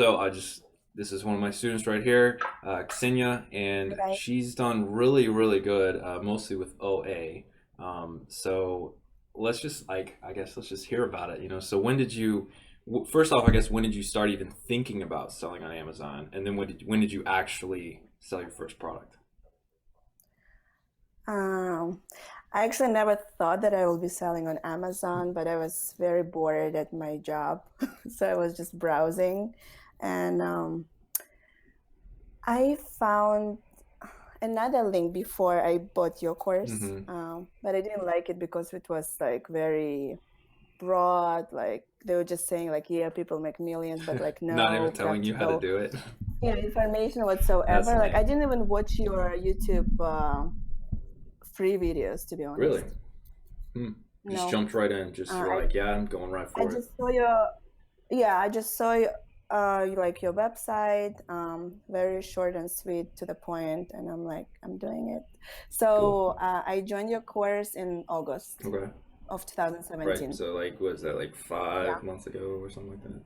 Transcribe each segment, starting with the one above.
So this is one of my students right here, Ksenia, and Right. she's done really, really good, mostly with OA. So let's just I guess let's just hear about it. So when did you, first off, I guess when did you start even thinking about selling on Amazon, and then when did you actually sell your first product? Um, I actually never thought that I will be selling on Amazon, but I was very bored at my job. So I was just browsing and I found another link before I bought your course. Mm-hmm. But I didn't like it because it was like very broad. Like they were just saying like, yeah, people make millions, but like Not even no telling you how to practical, do it. information That's whatsoever. Like I lame. didn't even watch your YouTube free videos, to be Really? honest. Hmm. Just No, jumped right in. Just were I like, yeah, I'm going right I for it. just saw your yeah, I just saw like your website, very short and sweet to the point, and I'm like, I'm doing it. Cool. So I joined your course in August Okay. of Right. 2017. So like, was that like Yeah. 5 months ago or something like that?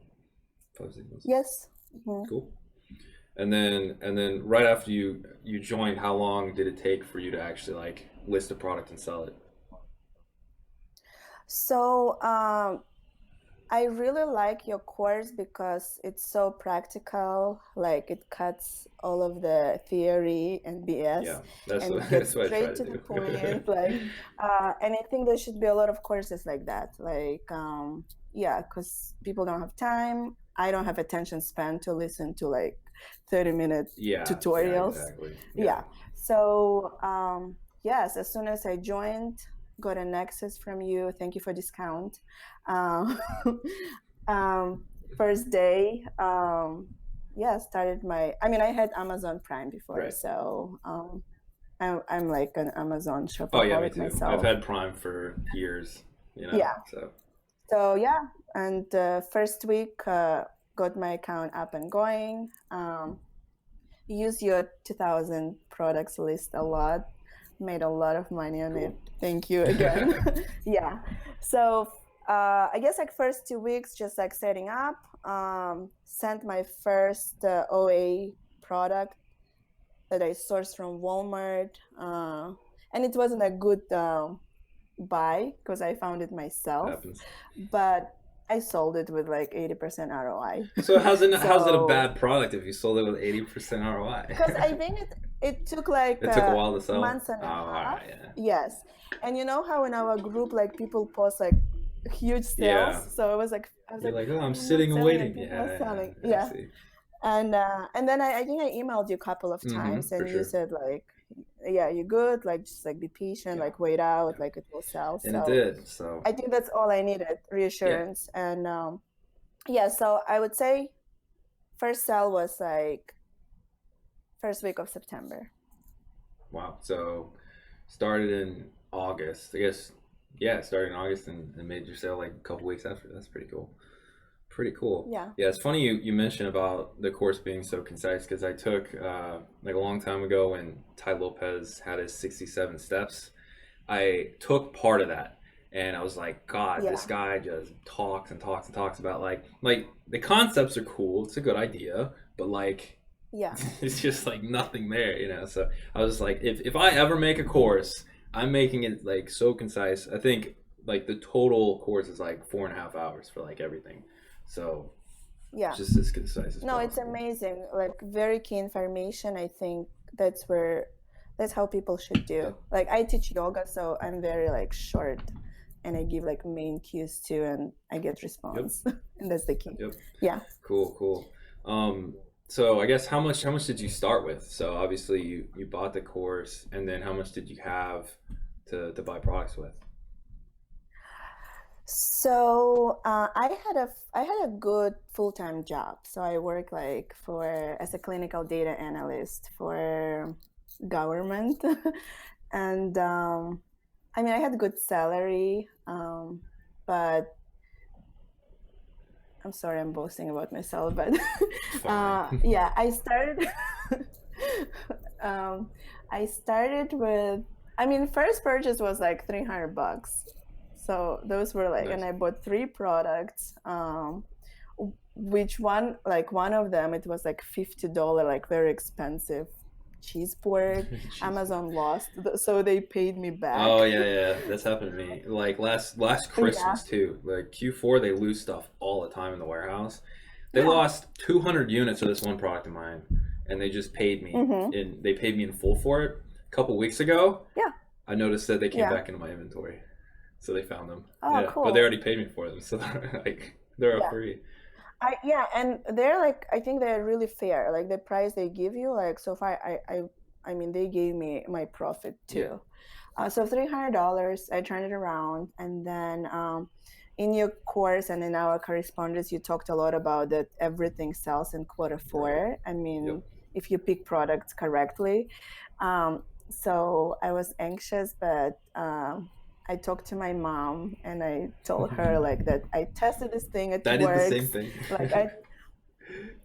5, 6 months. Yes. Mhm. Cool. And then right after you joined, how long did it take for you to actually like list a product and sell it? So I really like your course because it's so practical. Like it cuts all of the theory and BS Yeah, that's and what gets that's what I try straight to to the do. point. And I think there should be a lot of courses like that. Yeah, because people don't have time. I don't have attention span to listen to like 30-minute Yeah, yeah, tutorials. exactly. Yeah. Yeah. So, yes, as soon as I joined, got an access from you. Thank you for discount. Um, um, first day, yeah, started I mean, I had Amazon Prime before, Right. so I'm like an Amazon Oh yeah, me shopaholic too. I've myself. had Prime for years, Yeah. so So yeah, and first week got my account up and going. Use your 2000 products list a lot. Made a lot of money on it. cool. Thank you again. Yeah. So I guess like first 2 weeks, just like setting up. Sent my first OA product that I sourced from Walmart, and it wasn't a good buy because I found it myself, Happens. but I sold it with like 80% ROI. So how's it a So bad product if you sold it with 80% ROI? because I think it took like It took a while to sell. months and Oh, a all half. right, yeah. Yes, and you know how in our group like people post like huge Yeah. sales. So I was You're like, like, oh, I'm oh, I'm not sitting and selling, and waiting. people are Yeah, selling. yeah, I Yeah, see. and then I think I emailed you a couple of Mm-hmm, times, for and you sure. said like, yeah, you're good. Like just like be patient, Yeah, like wait out, yeah. like it will sell. And it So did. So I think that's all I needed, yeah. reassurance, and yeah. So I would say first sell was like first week of September. Wow. So started in August. I guess yeah, started in August and made your sale like a couple weeks after. That's pretty cool. Pretty cool. Yeah. Yeah, it's funny you mentioned about the course being so concise because I took like a long time ago when Ty Lopez had his 67 steps. I took part of that and I was like, God, this Yeah. guy just talks and talks and talks about like the concepts are cool. It's a good idea, but like Yeah. it's just like nothing there. So I was like, if I ever make a course, I'm making it like so concise. I think like the total course is like 4.5 hours for like everything. So Yeah. just as concise as No, it's possible. amazing. Like very key information. I think that's how people should do. Yep. Like I teach yoga, so I'm very like short and I give like main cues too and I get Yep. response. And that's the key. Yep. Yeah. Cool. Cool. So I guess how much did you start with? So obviously you bought the course, and then how much did you have to buy products with? So I had a good full-time job. So I work like for as a clinical data analyst for government, and I mean I had good salary, but I'm sorry I'm boasting about myself, but Fine. yeah, I started. um, I started with. I mean, first purchase was like $300. So those were like, and Nice. I bought three products. which one, like one of them, it was like $50, like very expensive cheese board. Jeez. Amazon lost, so they paid me Oh back. yeah, yeah, that's happened to me. Like last Yeah, Christmas too. Like Q4, they lose stuff all the time in the warehouse. They yeah. lost 200 units of this one product of mine, and they just paid me Mm-hmm. in. They paid me in full for it. A couple weeks ago, Yeah, I noticed that they came yeah. back into my inventory, so they found them. Oh, Yeah, but they cool. already paid me for them, so like they're all Yeah. free. Yeah, and they're like, I think they're really fair. Like the price they give you, like so far, I mean, they gave me my profit Yeah, too. So $300, I turned it around, and then in your course and in our correspondence, you talked a lot about that everything sells in quarter right. four. I Yep. mean, if you pick products correctly. So I was anxious, but I talked to my mom and I told her like that I tested this thing, it I did the same works. thing. Like I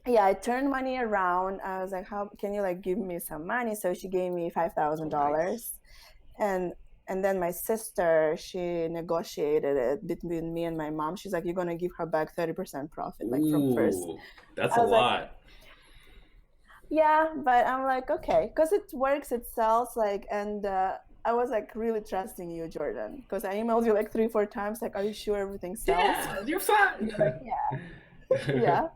yeah, I turned money around. I was like, how can you like give me some money? So she gave me five Oh, thousand nice. dollars, and and then my sister, she negotiated it between me and my mom. She's like, you're gonna give her back 30% profit, like from first. Ooh, that's I a was like, lot. yeah, but I'm like, okay, because it works, it sells, like, and I was like really trusting you, Jordan, because I emailed you like 3, 4 times, like, are you sure everything sells? Yeah, you're And you're like, fine. yeah, yeah.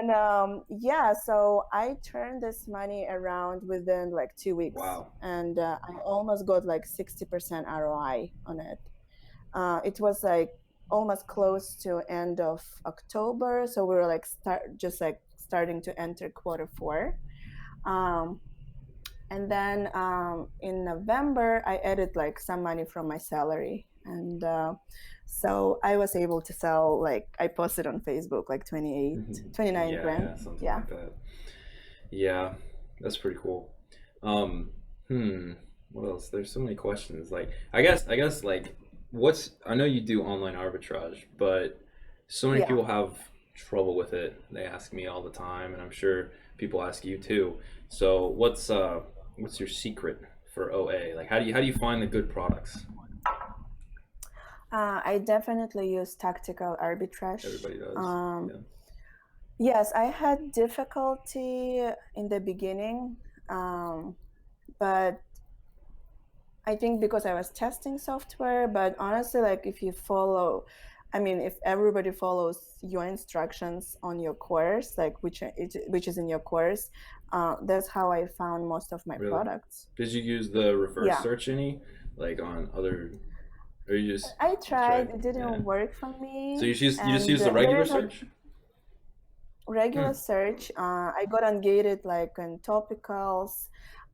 And yeah, so I turned this money around within like 2 weeks, Wow. and I almost got like 60% ROI on it. It was like almost close to end of October, so we were like starting to enter quarter four. Um, and then in November, I added like some money from my salary, and so I was able to sell, like I posted on Facebook like 29 Yeah, grand. yeah, something Yeah. like that. Yeah, that's pretty cool. Um, hmm, what else? There's so many questions. Like, I guess, like, I know you do online arbitrage, but so many Yeah. people have trouble with it. They ask me all the time, and I'm sure people ask you too. So, what's your secret for OA? Like, how do you find the good products? I definitely use tactical arbitrage. Everybody does. Um, Yeah. yes, I had difficulty in the beginning, but I think because I was testing software. But honestly, like if you follow, I mean, if everybody follows your instructions on your course, like which is in your course, that's how I found most of my Really? products. Did you use the reverse Yeah, search any, like on other, or you just I you tried? tried. It Yeah. didn't work for So me, you just and use the there regular is like search? regular Hmm. search. I got ungated like in topicals.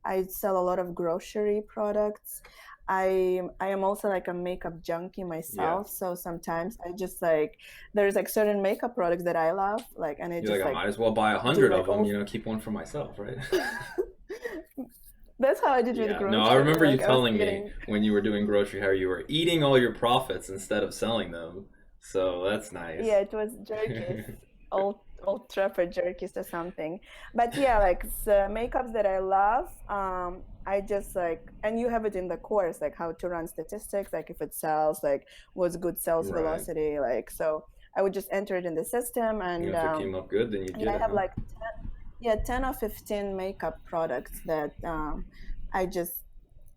I sell a lot of grocery products. I am also like a makeup junkie Yeah. myself. So sometimes I just like there's like certain makeup products that I love, like, and I You're like, just I like might as well buy a do hundred of like them. all. Keep one for myself, right? That's how I did with Yeah. No, I grocery. remember you Like I was telling me getting, when you were doing grocery how you were eating all your profits instead of selling them. So that's nice. yeah, it was jerkies, old trapper jerkies or something. But yeah, like the makeups that I love, I just like, and you have it in the course, like how to run statistics, like if it sells, like what's good sales Right. velocity, like so I would just enter it in the system, and If it came up good, then you'd yeah, get I it, have huh? like 10 or 15 makeup products that I just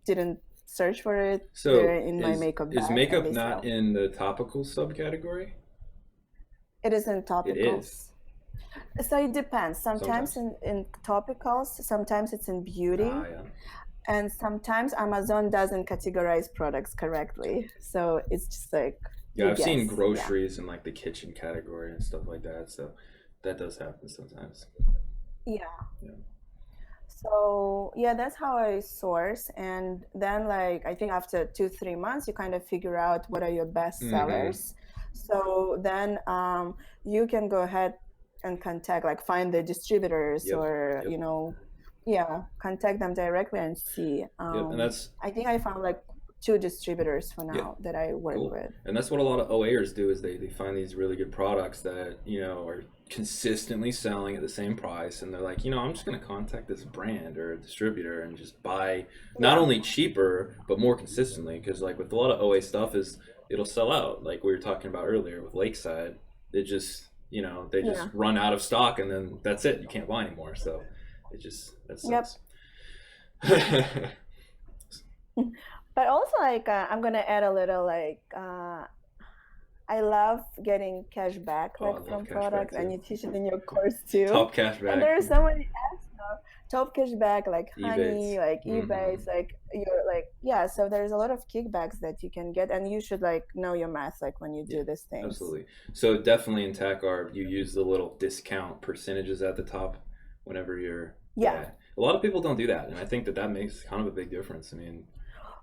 didn't search for it. They're So in my is makeup is bag and makeup they not sell. in the topical subcategory? It is in It is. topicals. So it depends. Sometimes Sometimes. in topicals, sometimes it's in Ah, beauty, yeah. and sometimes Amazon doesn't categorize products correctly. So it's just like Yeah, you I've seen guess. Yeah. groceries in like the kitchen category and stuff like that. So that does happen sometimes. Yeah. Yeah. So yeah, that's how I source. And then like I think after 2, 3 months, you kind of figure out what are your best Mm-hmm. sellers. So then you can go ahead and contact, like find the distributors, Yep. or Yep. yeah, contact them directly and see. Yep. And that's I think I found like 2 distributors for yeah. now that I work Cool. with. And that's what a lot of OAers do is they find these really good products that, are consistently selling at the same price and they're like, I'm just gonna contact this brand or a distributor and just buy not Yeah. only cheaper but more consistently because like with a lot of OA stuff is it'll sell out. Like we were talking about earlier with Lakeside, it just they just Yeah. run out of stock, and then that's it. You can't buy anymore. So that Yep. sucks. But also, like, I'm gonna add a little, like, I love getting cash back, Oh, I like love from cashback products, and too. you teach it in your course too. Top And cashback. there are so many apps now, top cashback, like Honey, Ebates. like Hmm. Ebates, like you're like, yeah. So there's a lot of kickbacks that you can get, and you should like know your math, like when you Yeah, do these things. absolutely. So definitely in TAC you use the little discount percentages at the top whenever you're, Yeah. yeah. A lot of people don't do that, and I think that makes kind of a big difference. I mean,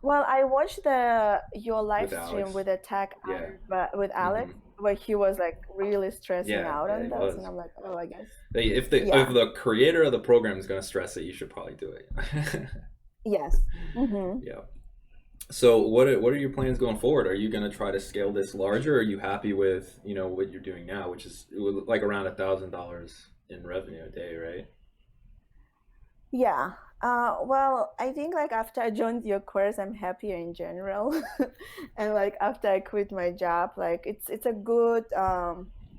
Well, I watched the your live with stream Alex, with Attack yeah. but with Alex, Hmm. where he was like really stressing Yeah, out yeah, on he those, and was. I'm like, oh, I guess, If yeah, the creator of the program is going to stress it, you should probably do it. yes, mm-hmm. Yeah. So what are your plans going forward? Are you going to try to scale this larger? Or are you happy with what you're doing now, which is like around $1,000 in revenue a day, right? Yeah. Well, I think like after I joined your course, I'm happier in general. And like after I quit my job, like it's a good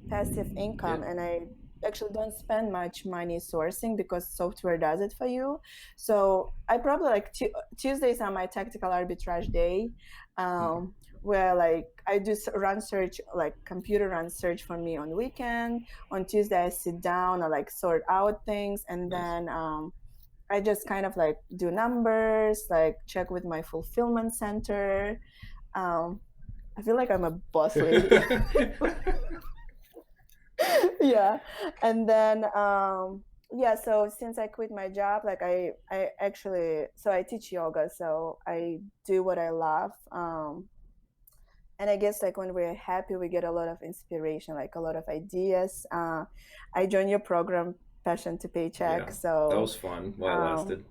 passive Yeah. income, and I actually don't spend much money sourcing because software does it for you. So I probably like Tuesdays are my tactical arbitrage day, Hmm. where like I do run search, like computer run search for me on weekend. On Tuesday I sit down, I like sort out things, and Nice. then I just kind of like do numbers, like check with my fulfillment center. Um, I feel like I'm a boss lady. Yeah. And then yeah, so since I quit my job, like I actually, so I teach yoga, so I do what I love. And I guess like when we're happy, we get a lot of inspiration, like a lot of ideas. I joined your program, Passion to Paycheck. Yeah, that So was fun while it um, lasted.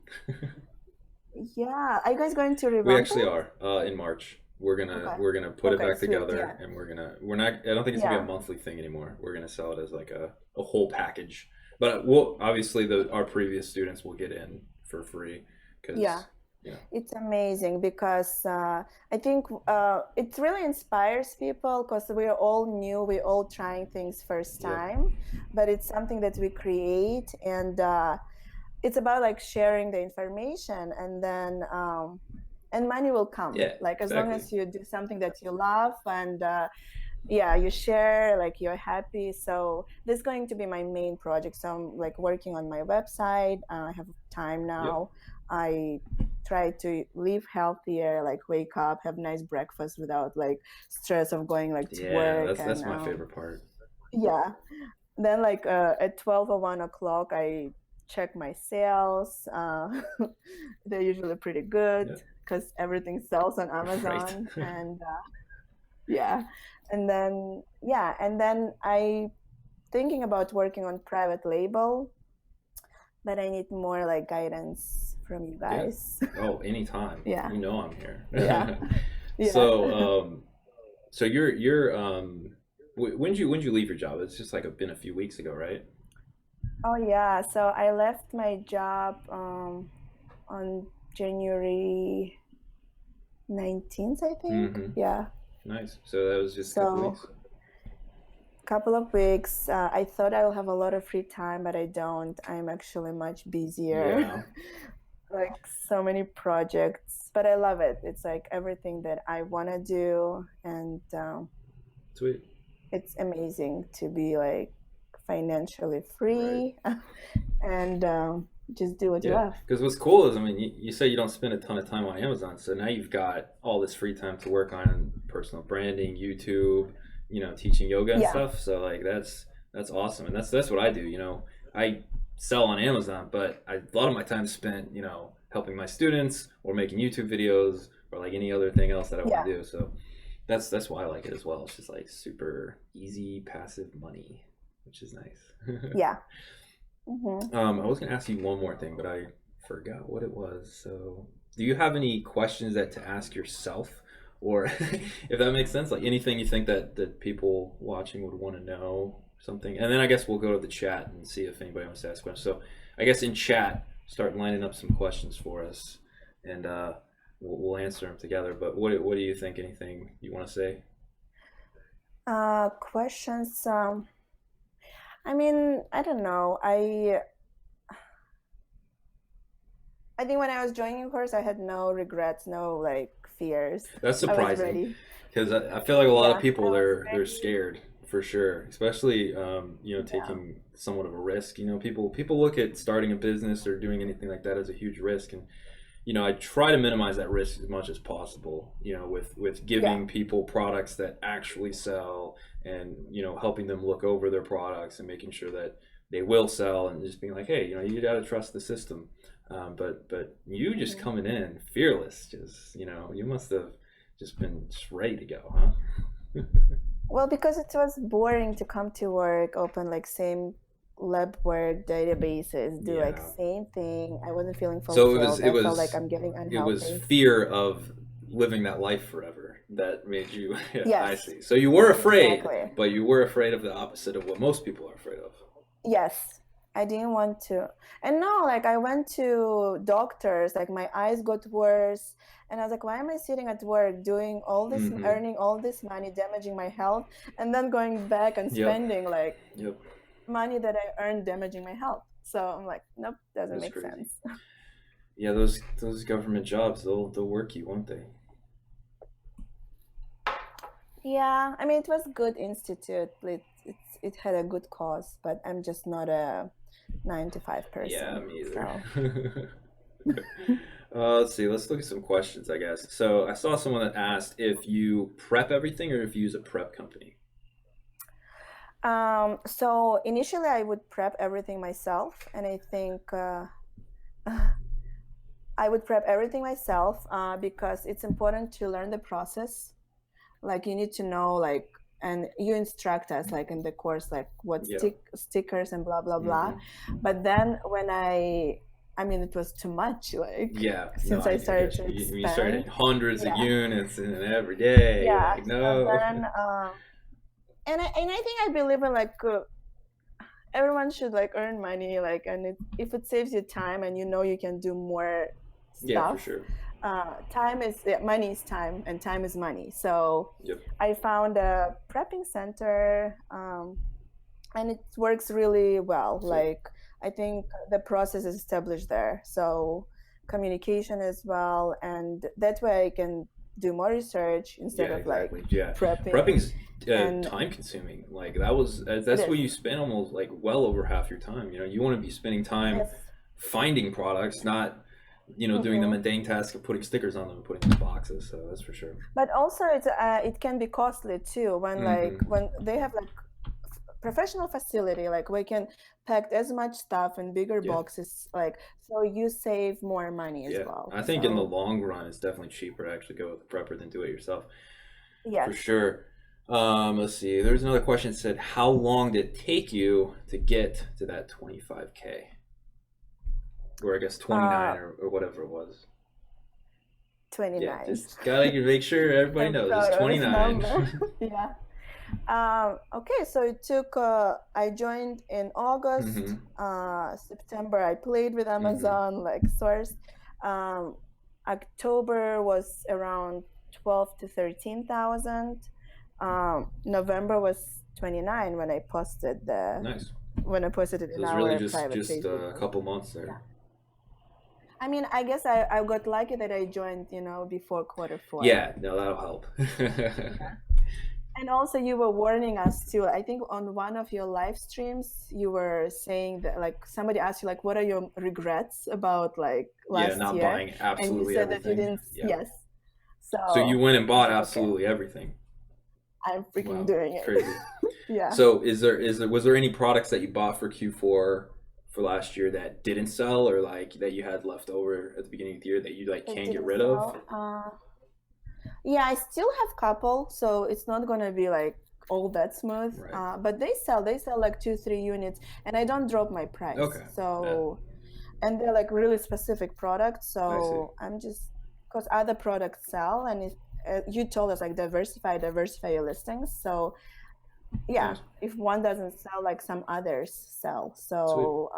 yeah, are you guys going to We revamp actually it? are in March. We're gonna Okay. we're gonna put it Okay, back sweet. together, Yeah. and we're not. I don't think it's gonna be a Yeah. monthly thing anymore. We're gonna sell it as like a whole package. But we'll obviously the our previous students will get in for free Yeah. because you know It's amazing because I think it really inspires people because we're all new, we're all trying things first yeah, time, but it's something that we create, and it's about like sharing the information, and money will come. yeah, Like as long exactly. as you do something that you love, and yeah, you share, like you're happy. So this is going to be my main project, so I'm like working on my website. I have time Yep. now. I try to live healthier, like wake up, have nice breakfast without like stress of going like to Yeah, work, that's and my favorite part. yeah, then like at 12 or 1 o'clock I check my sales. They're usually pretty good Yep. because everything sells on Right. Amazon, and yeah, and then yeah, and then I thinking about working on private label, but I need more like guidance from you Yeah. guys. Oh, anytime. Yeah, You know I'm here. yeah, yeah. So, so you're when did you leave your job? It's just like been a few weeks ago, right? Oh yeah, so I left my job on January 19th, I think. Mm-hmm. Yeah. Nice. So that was just a couple So weeks. couple of weeks. I thought I will have a lot of free time, but I don't. I'm actually much busier. Yeah. Like so many projects, but I love it. It's like everything that I want to do, and Sweet. it's amazing to be like financially Right. free and just do what you Yeah. love. Because what's cool is, I mean, you say you don't spend a ton of time on Amazon, so now you've got all this free time to work on personal branding, YouTube, teaching yoga and Yeah, stuff. So like that's awesome, and that's what I do. I sell on Amazon, but a lot of my time is spent, helping my students or making YouTube videos or like any other thing else that I want yeah, to do. So that's why I like it as well. It's just like super easy passive money, which is nice. yeah. Hmm. I was gonna ask you one more thing, but I forgot what it was. So, do you have any questions to ask yourself, or if that makes sense, like anything you think that people watching would want to know, something? And then I guess we'll go to the chat and see if anybody wants to ask questions. So, I guess in chat, start lining up some questions for us, and we'll answer them together. But what do you think? Anything you want to say? Questions. I mean, I don't know. I think when I was joining course, I had no regrets, no like fears. That's I was surprising ready. because I feel like a lot of Yeah, people I was they're ready. scared for sure, especially Yeah. taking somewhat of a risk. People look at starting a business or doing anything like that as a huge risk, and I try to minimize that risk as much as possible. With Yeah. giving people products that actually sell, and helping them look over their products and making sure that they will sell, and just being like, hey, you got to trust the system. But you just Mhm. coming in fearless, just you must have just been just ready to go, huh? Well, because it was boring to come to work, open like same lab work databases, do like Yeah. same thing. I wasn't feeling So fulfilled. I felt like I'm getting it was unhealthy. fear of living that life forever that made you. Yeah, I Yes, see. So you were afraid, exactly. but you were afraid of the opposite of what most people are afraid of. Yes, I didn't want to. And no, like I went to doctors, like my eyes got worse. And I was like, why am I sitting at work doing all this, Mm-hmm. earning all this money, damaging my health, and then going back and Yep. spending like Yep. money that I earned damaging my health? So I'm like, nope, doesn't That's make crazy. sense. Yeah, those government jobs, they'll work you, won't they? Yeah, I mean, it was good institute. It had a good cause, but I'm just not a 9 to 5 Yeah, person. me So, either. Let's see. Let's look at some questions, I guess. So I saw someone that asked if you prep everything or if you use a prep company. so initially I would prep everything myself, and I think I would prep everything myself because it's important to learn the process. Like you need to know and you instruct us like in the course like what Yeah. stickers and blah blah blah. Hmm. But then when I mean it was too much like Yeah. No, since I I started get to you. You start expand. hitting hundreds of Yeah, units and every day. You're yeah. like, So no. then and I think I believe in like everyone should like earn money like and if it saves you time and you know you can do more Yeah, for stuff. sure. Time is yeah, money is time and time is money. So Yep. I found a prepping center, and it works really well. Sweet. Like I think the process is established there, so communication as well, and that way I can do more research instead Yeah, of like exactly. Yeah. prepping. Prepping's And time consuming. Like it that's is. where you spend almost like well over half your time. You want to be spending time Yes. finding products, not doing the Hmm. mundane task of putting stickers on them and putting them in boxes. So that's for sure. But also it can be costly too when Hmm. when they have like professional facility like we can pack as much stuff in bigger Yeah. boxes like so you save more money as Yeah. well. I think in the So long run, it's definitely cheaper to actually go with a prepper than do it yourself. For yes. sure. Let's see. There's another question that said, how long did it take you to get to that 25K? Or I guess uh 29 or whatever it was. Yeah, 29. just gotta make sure everybody I'm knows it's proud of this 29. number. Yeah. Okay, so it took I joined in August. Hmm. September I played with Hmm. Amazon like source. um October was around 12 to 13,000. November was 29 Nice. when I posted it So in it's really our just private just Facebook a group. couple months Yeah. there. I mean, I guess I got lucky that I joined, before quarter 4. Yeah, no, that'll help. Yeah. And also you were warning us too. I think on one of your live streams, you were saying that like somebody asked you like, what are your regrets about like Yeah, last not year? buying And you absolutely said that you everything. didn't, Yeah. yes. So you So went and I was bought like, okay, absolutely everything. I'm freaking Wow, doing it. crazy. Yeah. So was there any products that you bought for Q4 for last year that didn't sell, or like that you had left over at the beginning of the year that you like It can't get didn't rid of? sell. Yeah, I still have couple, so it's not gonna be like all that smooth. Right. But they sell like 2, 3 units, and I don't drop my price. Okay. Yeah, So, and they're like really specific products. I see. So I'm just because other products sell, and if you told us like diversify your listings. So yeah, Nice. if one doesn't sell, like some others sell. Sweet. So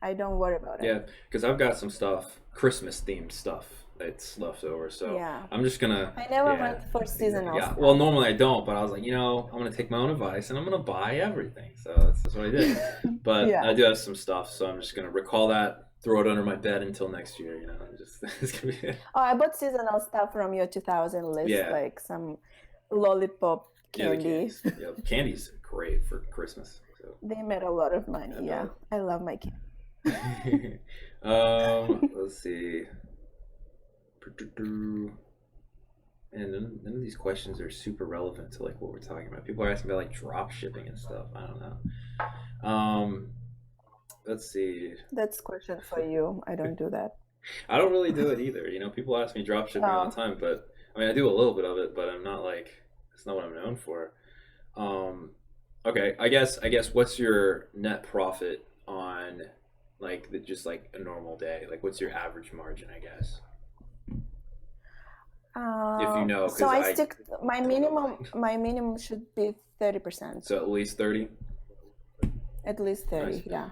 I don't worry about it. Yeah, because I've got some stuff, Christmas themed stuff it's left over. So Yeah. I'm just gonna, I never yeah, went for seasonal yeah. Well, stuff. normally I don't, but I was like, I'm gonna take my own advice and I'm gonna buy everything. So that's what I did. But I Yeah. do have some stuff, so I'm just gonna recall that, throw it under my bed until next year. And just it's gonna be it. Oh, I bought seasonal stuff from your 2000 list, Yeah, like some lollipop yeah, the candy. candies. Yeah, candy's great for Christmas. So They made a lot of money. I Yeah, bet. I love my candy. Let's see. And none of these questions are super relevant to like what we're talking about. People are asking about like drop shipping and stuff. I don't know. Let's see. That's a question for you. I don't do that. I don't really do it either. People ask me drop shipping all the Oh, time, but I mean I do a little bit of it, but I'm not like it's not what I'm known for. Um, okay, I guess what's your net profit on like just like a normal day? Like what's your average margin, I guess? If you know, so because I I stick my don't know minimum. mine. My minimum should be 30%, So at least 30? at least Nice. 30. Yeah.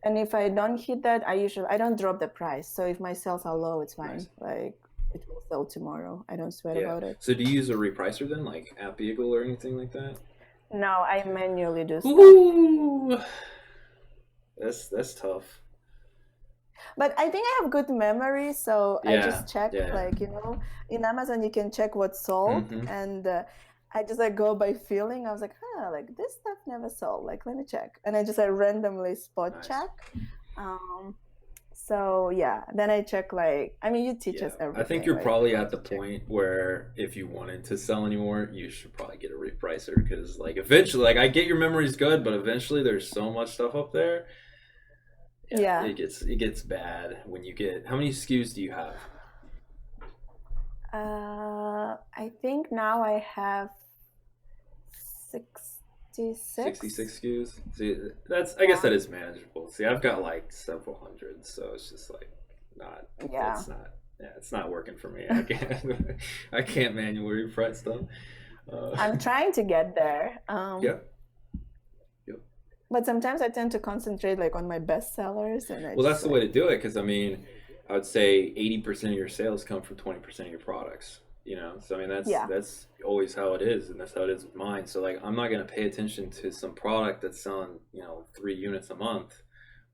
And if I don't hit that, I don't drop the price. So if my sales are low, it's fine. Nice. Like it will sell tomorrow. I don't sweat Yeah. about it. So do you use a repricer then, like App Beagle or anything like that? No, I manually do stuff. Ooh, that's tough. But I think I have good memory, so I Yeah, just check, yeah. like, in Amazon you can check what's sold, Mm-hmm. and I just like go by feeling. I was like, like this stuff never sold. Like, let me check, and I just like randomly spot Nice. check. So yeah, then I check like, I mean, you teach Yeah. us I think everything, you're like probably how at the to check. point where if you wanted to sell anymore, you should probably get a repricer because like eventually, like I get your memory's good, but eventually there's so much stuff up there. Yeah, Yeah. it gets bad when you get. How many SKUs do you have? I think now I have 66. 66 SKUs. See, I guess Yeah. that is manageable. See, I've got like several hundred, so it's just like not. Yeah. It's not. Yeah, it's not working for me. I can't. I can't manually reprice stuff. I'm trying to get there. Yeah. Yep. But sometimes I tend to concentrate like on my best sellers, and I Well, that's just the way like, to do it because I mean, I would say 80% of your sales come from 20% of your products. So I mean yeah. that's always how it is, and that's how it is with mine. So like I'm not gonna pay attention to some product that's selling 3 units a month,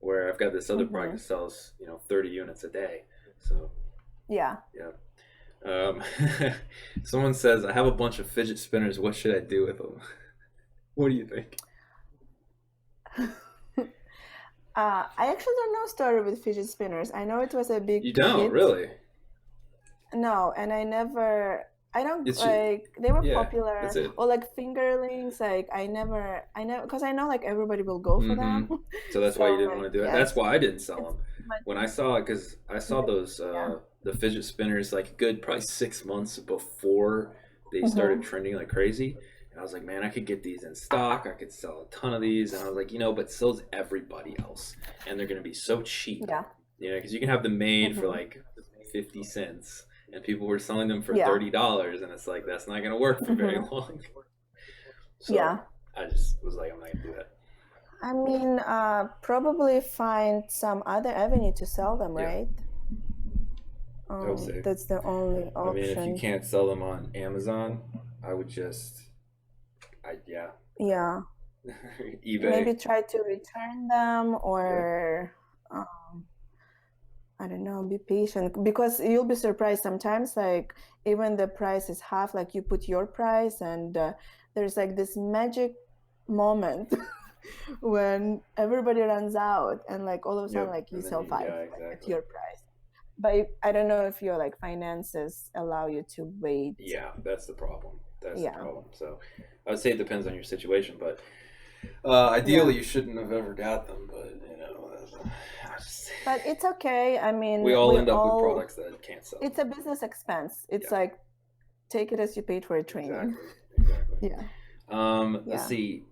where I've got this other product that sells 30 units a day. So Yeah. yeah. Someone says I have a bunch of fidget spinners. What should I do with them? What do you think? I actually don't know story with fidget spinners. I know it was a big You don't hit. really? No, and I don't It's like, they were yeah. popular, That's it. or like fingerlings. Like I never, because I know like everybody will go for them. So that's why you So didn't like, want to do it. yeah, That's why I didn't sell it's them. much. When I saw it, because I saw those Yeah. the fidget spinners like a good probably 6 months before they started trending like crazy. And I was like, man, I could get these in stock. I could sell a ton of these. And I was like, but so's everybody else, and they're gonna be so cheap. Yeah. Because you can have them made for like 50 cents, and people were selling them for Yeah. $30, and it's like that's not gonna work for very long. So Yeah. I just was like, I'm not gonna do that. I mean, probably find some other avenue to sell them, Yeah. right? I would say. That's the only I mean, if you option. can't sell them on Amazon, I would Yeah. eBay. Maybe try to return them, or I don't know, be patient, because you'll be surprised sometimes, like even the price is half, like you put your price, and there's like this magic moment when everybody runs out, and like all of a sudden, like you And then sell you- 5 yeah, like, at exactly. your price. But I don't know if your like finances allow you to wait. Yeah, that's the problem. That's Yeah. the problem. So I would say it depends on your situation, but ideally you shouldn't have ever got them. But But it's okay. I mean, we all end up with products that can't sell. It's a business expense. It's like, take it as you paid for a training. Exactly. Yeah. Let's see.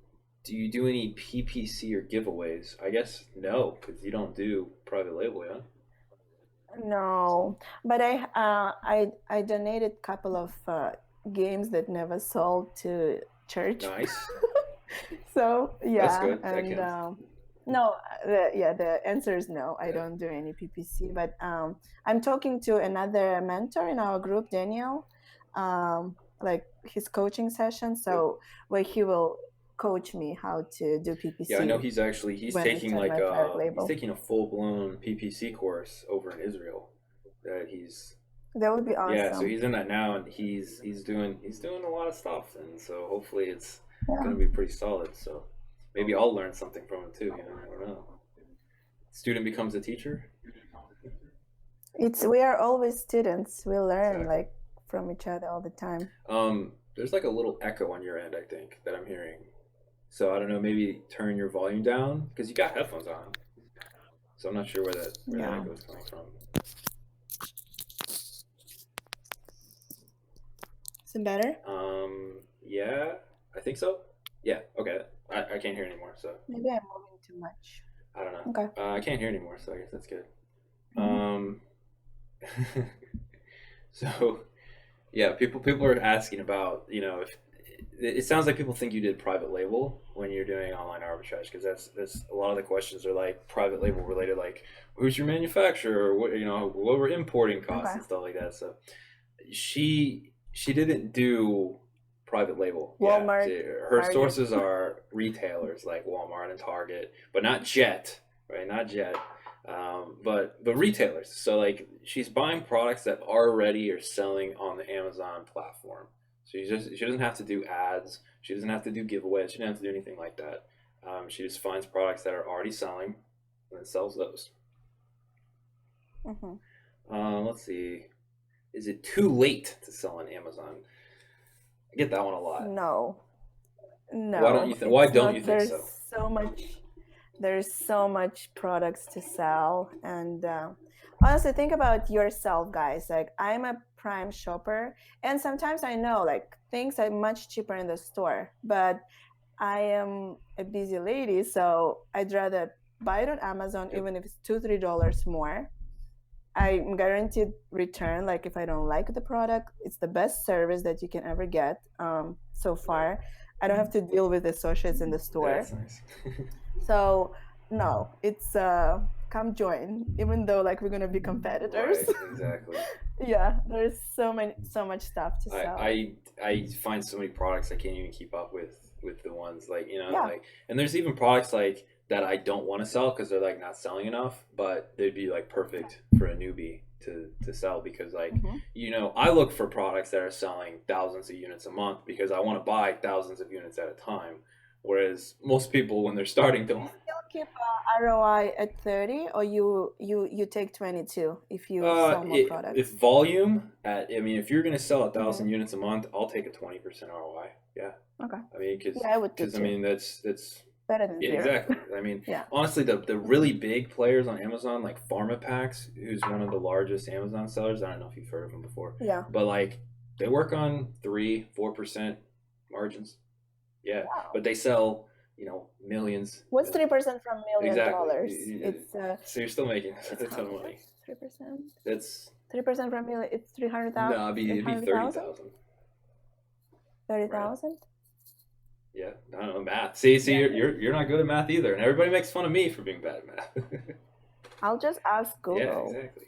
Do you do any PPC or giveaways? I guess no, because you don't do private label, yeah? No, but I donated a couple of games that never sold to church. Nice. So yeah, That's good. That and counts. No, the answer is no. I Yeah. don't do any PPC, but I'm talking to another mentor in our group, Daniel, like his coaching session. Good. So where he will coach me how to do Yeah, I know PPC he's when I taking start like my private he's label. taking a full blown PPC course over in Israel. That he's That would be Yeah, so awesome. he's in that now, and he's doing a lot of stuff, and so hopefully it's Yeah. gonna be pretty solid. So maybe I'll learn something from it too. I don't know. Student becomes a teacher. We are always students. We learn Exactly. like from each other all the time. There's like a little echo on your end, I think, that I'm hearing. So I don't know. Maybe turn your volume down because you got headphones on. So I'm not sure where that Yeah. echo is coming from. Is it better? Yeah, I think so. Yeah, okay. I can't hear anymore, so Maybe I'm moving too much. I don't know. Okay. I can't hear anymore, so I guess that's good. Mhm. Um, so yeah, people are asking about if it sounds like people think you did private label when you're doing online arbitrage because that's a lot of the questions are like private label related, like who's your manufacturer, or what were importing costs Okay. and stuff like that. So she didn't do private label. Yeah, Walmart, her Target. sources are retailers like Walmart and Target, but not Jet, right? Not Jet, but retailers. So like she's buying products that already are selling on the Amazon platform. So she doesn't have to do ads. She doesn't have to do giveaways. She doesn't have to do anything like that. She just finds products that are already selling and then sells those. Mhm. Let's see. Is it too late to sell on Amazon? I get that one a lot. No, Why don't you no, think? Why it's don't you not. think so? There's so much products to sell, and honestly, think about yourself, guys. Like I'm a Prime shopper, and sometimes I know like things are much cheaper in the store, but I am a busy lady, so I'd rather buy it on Amazon, Yep. even if it's $2-3 more. I'm guaranteed return. Like if I don't like the product, it's the best service that you can ever get. So Right. far, I don't have to deal with associates in the Yeah, store. that's nice. So no, it's come join. Even though like we're gonna be competitors. Right. Exactly. Yeah, there's so much stuff to I sell. I I find so many products I can't even keep up with the ones like Yeah. like, and there's even products like that I don't want to sell because they're like not selling enough, but they'd be like perfect for a newbie to sell because like Mm-hmm. I look for products that are selling thousands of units a month because I want to buy thousands of units at a time, whereas most people when they're starting Do you don't. still keep ROI at 30, or you take 22 if you sell more If products? volume I mean, if you're gonna sell 1,000 Mm-hmm. units a month, I'll take a 20% ROI. Yeah, Okay. I mean, Yeah, I would do I too. mean that's Better than yeah, zero. exactly. I mean, Yeah. honestly, the really big players on Amazon, like PharmaPacks, who's one of the largest Amazon sellers. I don't know if you've heard of them before, Yeah. but like they work on 3-4% margins. Yeah, Wow. but they sell millions. What's 3% from million Exactly. dollars? It's So you're still making it's a how ton of much? money. 3%. That's 3% from million. It's 300,000. No, it'd be 300,000. 30,000. Right. 30,000. Yeah. I don't know math. See, Yeah. you're not good at math either, and everybody makes fun of me for being bad at math. I'll just ask Yeah, Google. exactly.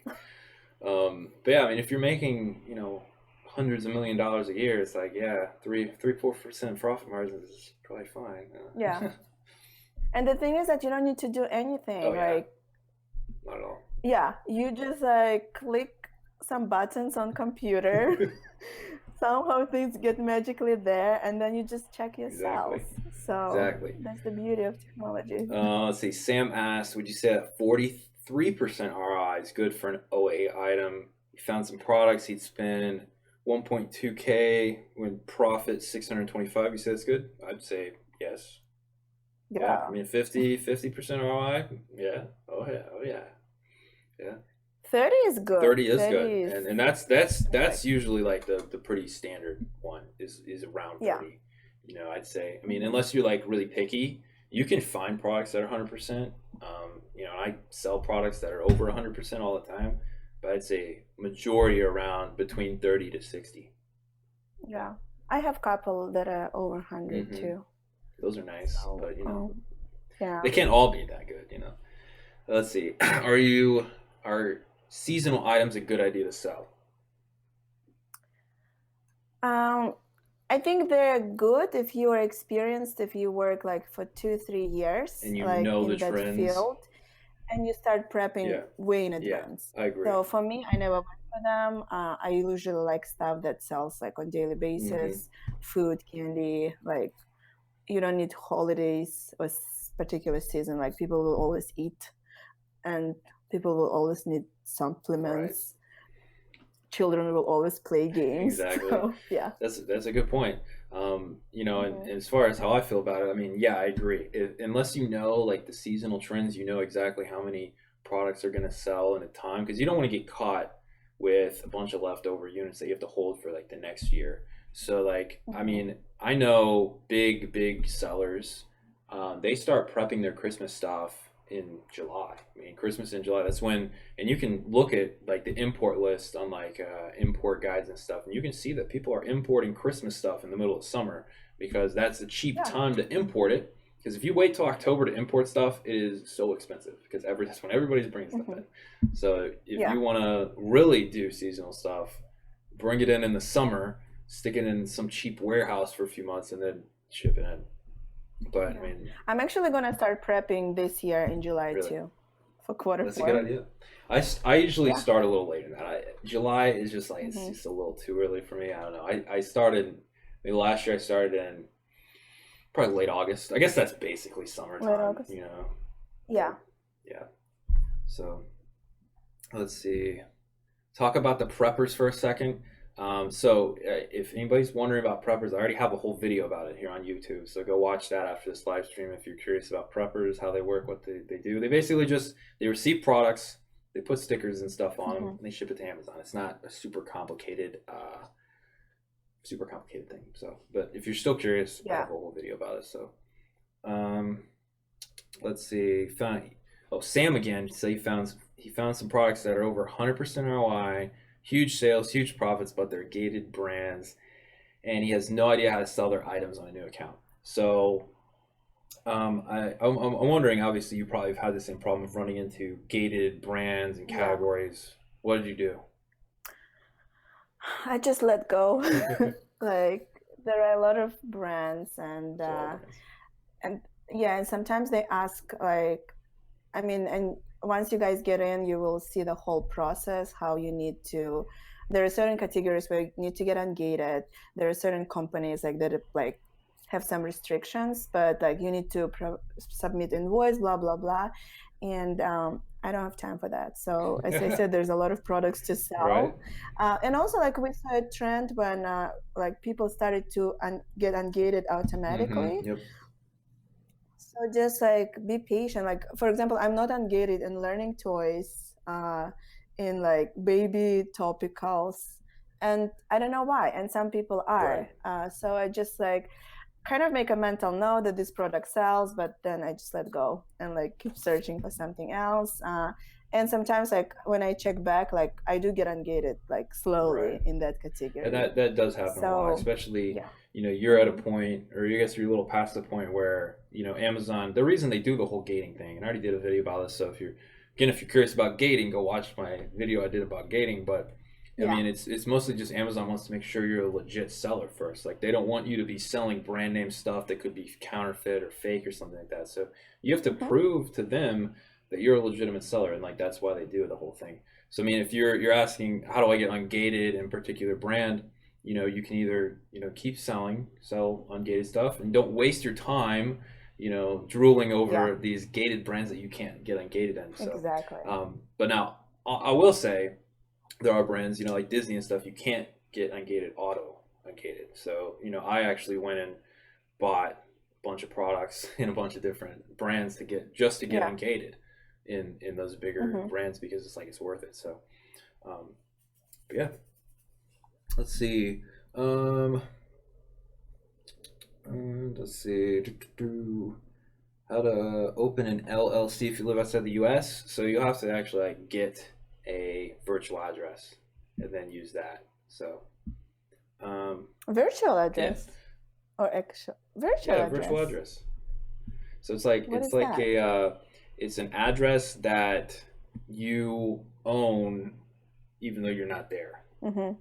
But yeah, I mean, if you're making hundreds of $1 millions a year, it's like yeah, 4% profit margins is probably fine. Yeah. And the thing is that you don't need to do Oh anything. yeah, Like, not at all. yeah, you just like click some buttons on computer. Somehow things get magically there, and then you just check your sales. Exactly. So Exactly. that's the beauty of technology. Let's see. Sam asked, "Would you say that 43% ROI is good for an OA item? He found some products he'd spend 1.2K when profit 625. You said it's good. I'd say yes. Yeah. I Yeah. mean 50% ROI. Yeah. Oh yeah. Oh yeah. Yeah. 30 is good. 30 is 30 good, is and that's like, usually like the pretty standard one is around yeah. 30. I'd say. I mean, unless you're like really picky, you can find products that are 100%. I sell products that are over 100% all the time, but I'd say majority around between 30 to 60. Yeah. I have couple that are over 100 Mm-hmm. too. Those are nice, So, but Yeah. they can't all be that good, you know. Let's see. Are seasonal items a good idea to sell? Um, I think they're good if you are experienced, if you work like for 2, 3 years, And you like know the in that trends? field, and you start prepping Yeah. way in Yeah. advance. I agree. So for me, I never went for them. I usually like stuff that sells like on daily Mm-hmm. basis, food, candy. Like you don't need holidays or particular season. Like people will always eat, and people will always need Right. supplements. Children will always play games. Exactly. So yeah. That's a good point. You know, Mhm. and as far as how I feel about it, I mean, yeah, I agree. Unless you know like the seasonal trends, you know exactly how many products are going to sell in a time because you don't want to get caught with a bunch of leftover units that you have to hold for like the next year. So like, I Mhm. mean, I know big sellers, they start prepping their Christmas stuff in July. I mean, Christmas in July. That's when, and you can look at like the import list on like import guides and stuff, and you can see that people are importing Christmas stuff in the middle of summer because that's a cheap Yeah. time to import it. Because if you wait till October to import stuff, it is so expensive because that's when everybody's bringing stuff Mhm. in. So if Yeah. you want to really do seasonal stuff, bring it in the summer, stick it in some cheap warehouse for a few months, and then ship it in. But I Yeah. mean, I'm actually gonna start prepping this year in July really, too, for quarter that's a good 4. idea. I usually Yeah. start a little later than that. July is just like it's Hmm. just a little too early for me. I don't know. I started maybe last year. I started in probably late August. I guess that's basically Late summertime. August. You know. Yeah. But yeah. So let's see. Talk about the preppers for a second. If anybody's wondering about preppers, I already have a whole video about it here on YouTube. So go watch that after this live stream if you're curious about preppers, how they work, what they do. They basically just they receive products, they put stickers and stuff on them, Hmm. and they ship it to Amazon. It's not a super complicated thing. So, but if you're still curious, I have Yeah. a whole video about it. So, um, let's see. Sam again. So he found some products that are over 100% ROI, huge sales, huge profits, but they're gated brands, and he has no idea how to sell their items on a new account. So I'm wondering. Obviously, you probably have had the same problem of running into gated brands and Yeah. categories. What did you do? I just let go. Like there are a lot of brands It's a lot of brands. and yeah, and sometimes they ask like I mean, and once you guys get in, you will see the whole process, how you need to. There are certain categories where you need to get ungated. There are certain companies like that like have some restrictions, but like you need to submit invoice, blah blah blah, and I don't have time for that. So as I said, there's a lot of products to Right. sell, and also like we saw a trend when like people started to get ungated automatically. Yep. So just like be patient. Like for example, I'm not ungated in learning toys, in like baby topicals, and I don't know why. And some people Right. are. So I just like kind of make a mental note that this product sells, but then I just let go and like keep searching for something else. And sometimes like when I check back, like I do get ungated like Right. slowly in that And category. that does happen a lot, So especially yeah. you're at a Hmm. point, or I guess you're a little past the point where Amazon. The reason they do the whole gating thing, and I already did a video about this. So if you're curious about gating, go watch my video I did about gating. But I Yeah. mean, it's mostly just Amazon wants to make sure you're a legit seller first. Like they don't want you to be selling brand name stuff that could be counterfeit or fake or something like that. So you have to Hmm. prove to them that you're a legitimate seller, and like that's why they do the whole thing. So I mean, if you're asking how do I get ungated in a particular brand, you can either keep sell ungated stuff, and don't waste your time, drooling Yeah. over these gated brands that you can't get ungated in. So, Exactly. but now I will say there are brands, like Disney and stuff, you can't get ungated auto ungated. So I actually went and bought a bunch of products in a bunch of different brands to get Yeah. ungated in those bigger Hmm. brands because it's like it's worth it. So, um, but yeah, let's see. Um, let's see. How to open an LLC if you live outside the U.S. So you'll have to actually like get a virtual address and then use that. So, um, Virtual yeah, address or actual virtual yeah, virtual address. address. So it's like What is that? it's an address that you own even though you're not there. Mm-hmm.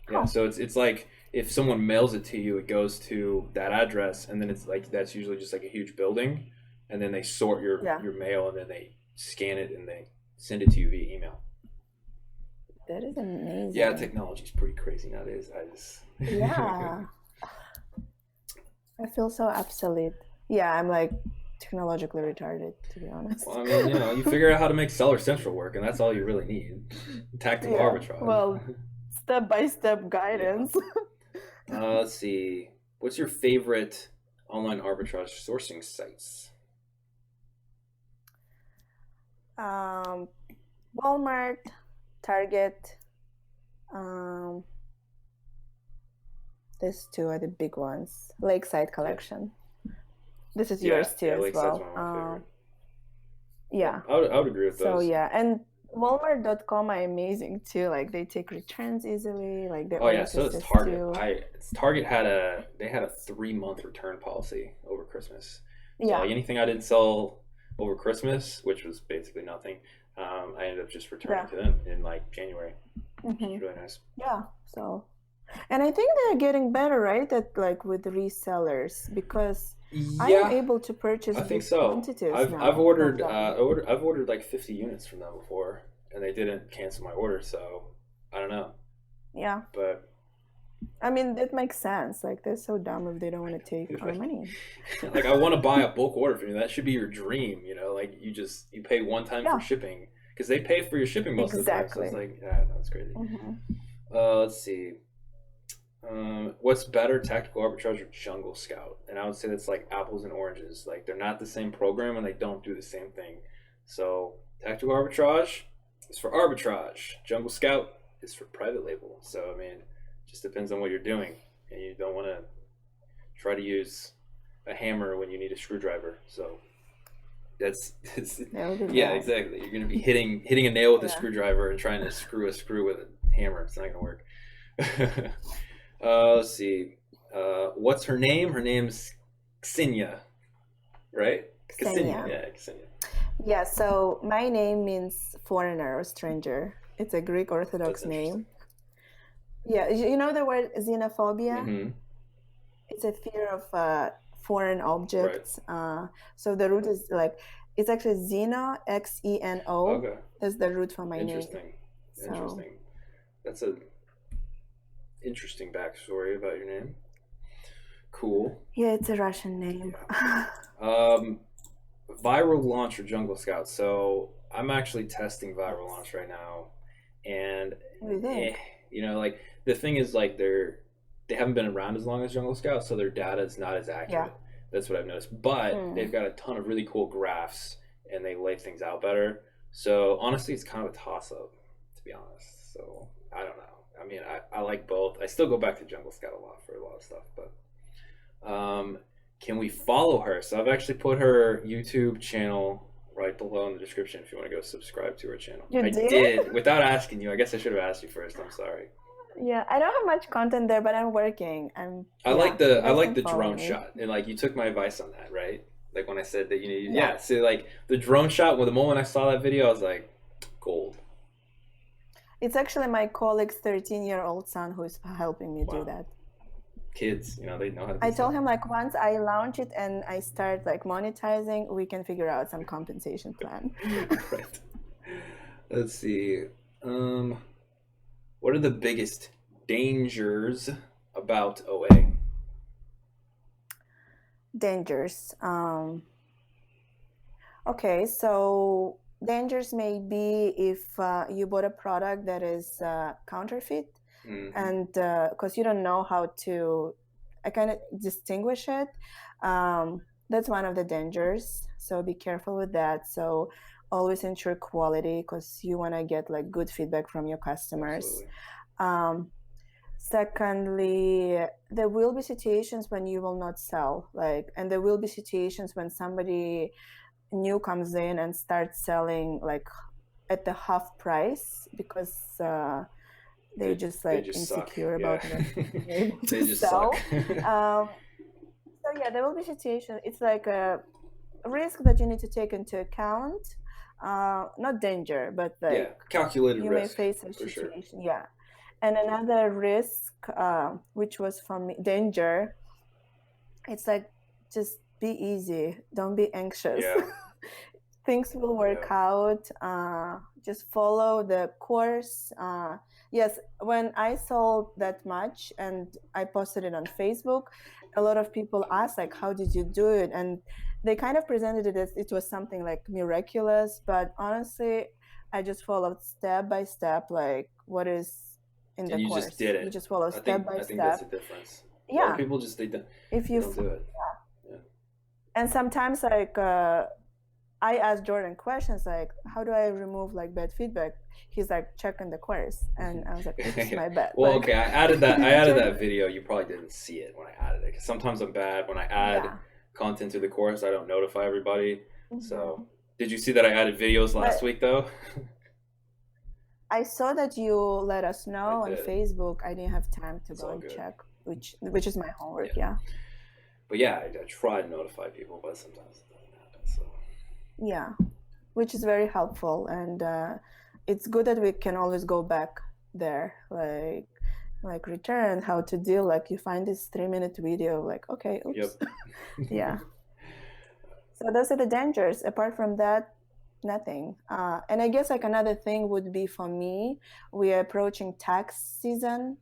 Yeah, Oh, so it's like if someone mails it to you, it goes to that address, and then it's like that's usually just like a huge building, and then they sort yeah, your mail, and then they scan it and they send it to you via email. that is Yeah, amazing. technology's pretty crazy nowadays. I just Yeah, I feel so obsolete. Yeah, I'm like technologically retarded, to be honest. well, I mean, you figure out how to make Seller Central work, and that's all you really need. Tactical Yeah, arbitrage. well, step by step Yeah. guidance. Let's see. What's your favorite online arbitrage sourcing sites? um, Walmart, Target, um, these two are the big ones. Lakeside Yeah. Collection. This is Yeah, yours too yeah, as Lakeside's well. one of my favorite. Yeah, Yeah. I would agree with So those. yeah, and Walmart.com are amazing too. Like they take returns easily. Like they Oh yeah, always so it's assist Target. you. Target had a 3 month return policy over Christmas. So Yeah, like anything I didn't sell over Christmas, which was basically nothing, I ended up just returning yeah, to them in like January, which hmm is really nice. yeah. So, and I think they're getting better, right? At like with resellers because I am Yeah, able to purchase I think big so. quantities I've now from ordered them. I've ordered like 50 units from them before, and they didn't cancel my order. So I don't know, Yeah, but I mean that makes sense. Like they're so dumb if they don't want to take our like, money. like I want to buy a bulk order from you. That should be your dream, Like you pay one time for Yeah, shipping because they pay for your shipping most of the time. So it's exactly. like, yeah, no, it's crazy. Hmm Let's see. What's better, Tactical Arbitrage or Jungle Scout? And I would say that's like apples and oranges. Like they're not the same program and they don't do the same thing. So Tactical Arbitrage is for arbitrage. Jungle Scout is for private label. So I mean, just depends on what you're doing, and you don't want to try to use a hammer when you need a screwdriver. So that's That would be yeah, bad. exactly. You're gonna be hitting a nail with a Yeah. screwdriver and trying to screw a screw with a hammer. It's not gonna work. Let's see. What's her name? Her name's Ksenia, right? Ksenia, Xenia. yeah, Ksenia. Yeah, so my name means foreigner or stranger. It's a Greek That's Orthodox interesting. name. Yeah, you know the word xenophobia? Mm-hmm. It's a fear of foreign Right. objects. So the root is like, it's actually Xeno, Xeno, Okay. is the root for my name. Interesting. So Interesting. That's a interesting backstory about your name. Cool. yeah, it's a Russian name. Yeah. Um, Viral launch or Jungle Scout. So I'm actually testing viral Yes. launch right now, and What do you eh, think? like the thing is like they haven't been around as long as Jungle Scout, so their data is not as Yeah. accurate. That's what I've noticed. But Hmm. they've got a ton of really cool graphs, and they lay things out better. So honestly, it's kind of a toss up, to be honest. So I don't know. I mean, I like both. I still go back to Jungle Scout a lot for a lot of stuff, but um, can we follow her? So I've actually put her YouTube channel right below in the description if you want to go subscribe to her channel. You I did? did without asking you. I guess I should have asked you first. I'm sorry. Yeah, I don't have much content there, but I'm working. Yeah, you I guys like can the follow drone me. shot, and like you took my advice on that, right? Like when I said that Yeah. yeah. So like the drone shot. Well, the moment I saw that video, I was like, gold. It's actually my colleague's 13-year-old son who is helping me do Wow, that. kids, they know how to I do told stuff. him like once I launch it and I start like monetizing, we can figure out some compensation plan. Right. Let's see. Um, what are the biggest dangers about OA? Dangers. Okay, so dangers may be if you bought a product that is counterfeit, Hmm. and because you don't know how to, I kind of distinguish it. That's one of the dangers. So be careful with that. So always ensure quality because you want to get like good feedback from your customers. Absolutely. Um, Secondly, there will be situations when you will not sell, like, and there will be situations when somebody new comes in and starts selling like at the half price because they're just They like just suck. insecure Yeah. about not being able They to just suck. sell. Um, So yeah, there will be situation. It's like a risk that you need to take into account. Not danger, but Yeah, like calculated you may risk face a for sure. situation. Yeah. And another risk, which was for me, danger, it's like just be easy. Don't be anxious. Yeah. Things will work out. Just follow the course. Yes, when I sold that much and I posted it on Facebook, a lot of people asked like, how did you do it? And they kind of presented it as it was something like miraculous, but honestly, I just followed step by step, like what is in the And you course. just did it. You just follow step by I think step. that's the difference. A lot of people just they don't do it. Yeah. And sometimes like I asked Jordan questions like, how do I remove like bad feedback? He's like, check in the course. And I was like, oops, my bad. Well, like, okay, I added that video. You probably didn't see it when I added it. Because sometimes I'm bad when I add content to the course. I don't notify everybody. So, did you see that I added videos last week though? I saw that you let us know on Facebook. I didn't have time to go and check, which is my homework. Yeah. But yeah, I try to notify people, but sometimes it doesn't happen. So. Yeah, which is very helpful, and it's good that we can always go back there, like return how to deal. Like you find this 3-minute video, like okay, oops, yeah. So those are the dangers. Apart from that, nothing. And I guess like another thing would be for me, we are approaching tax season,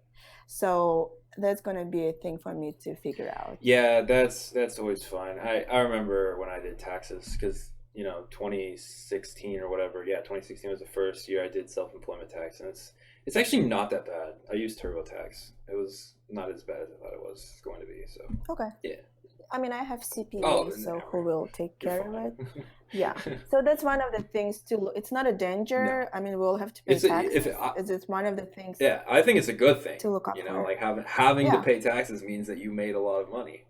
so that's going to be a thing for me to figure out. Yeah, that's always fun. I remember when I did taxes because 2016 or whatever. Yeah, 2016 was the first year I did self-employment tax, and it's actually not that bad. I used TurboTax. It was not as bad as I thought it was going to be. So okay. Yeah. I mean, I have CPA, so who will take care of it? Yeah. So that's one of the things too. It's not a danger. No. I mean, we'll have to pay taxes. It's one of the things. Yeah, I think it's a good thing to look up for. Like having to pay taxes means that you made a lot of money.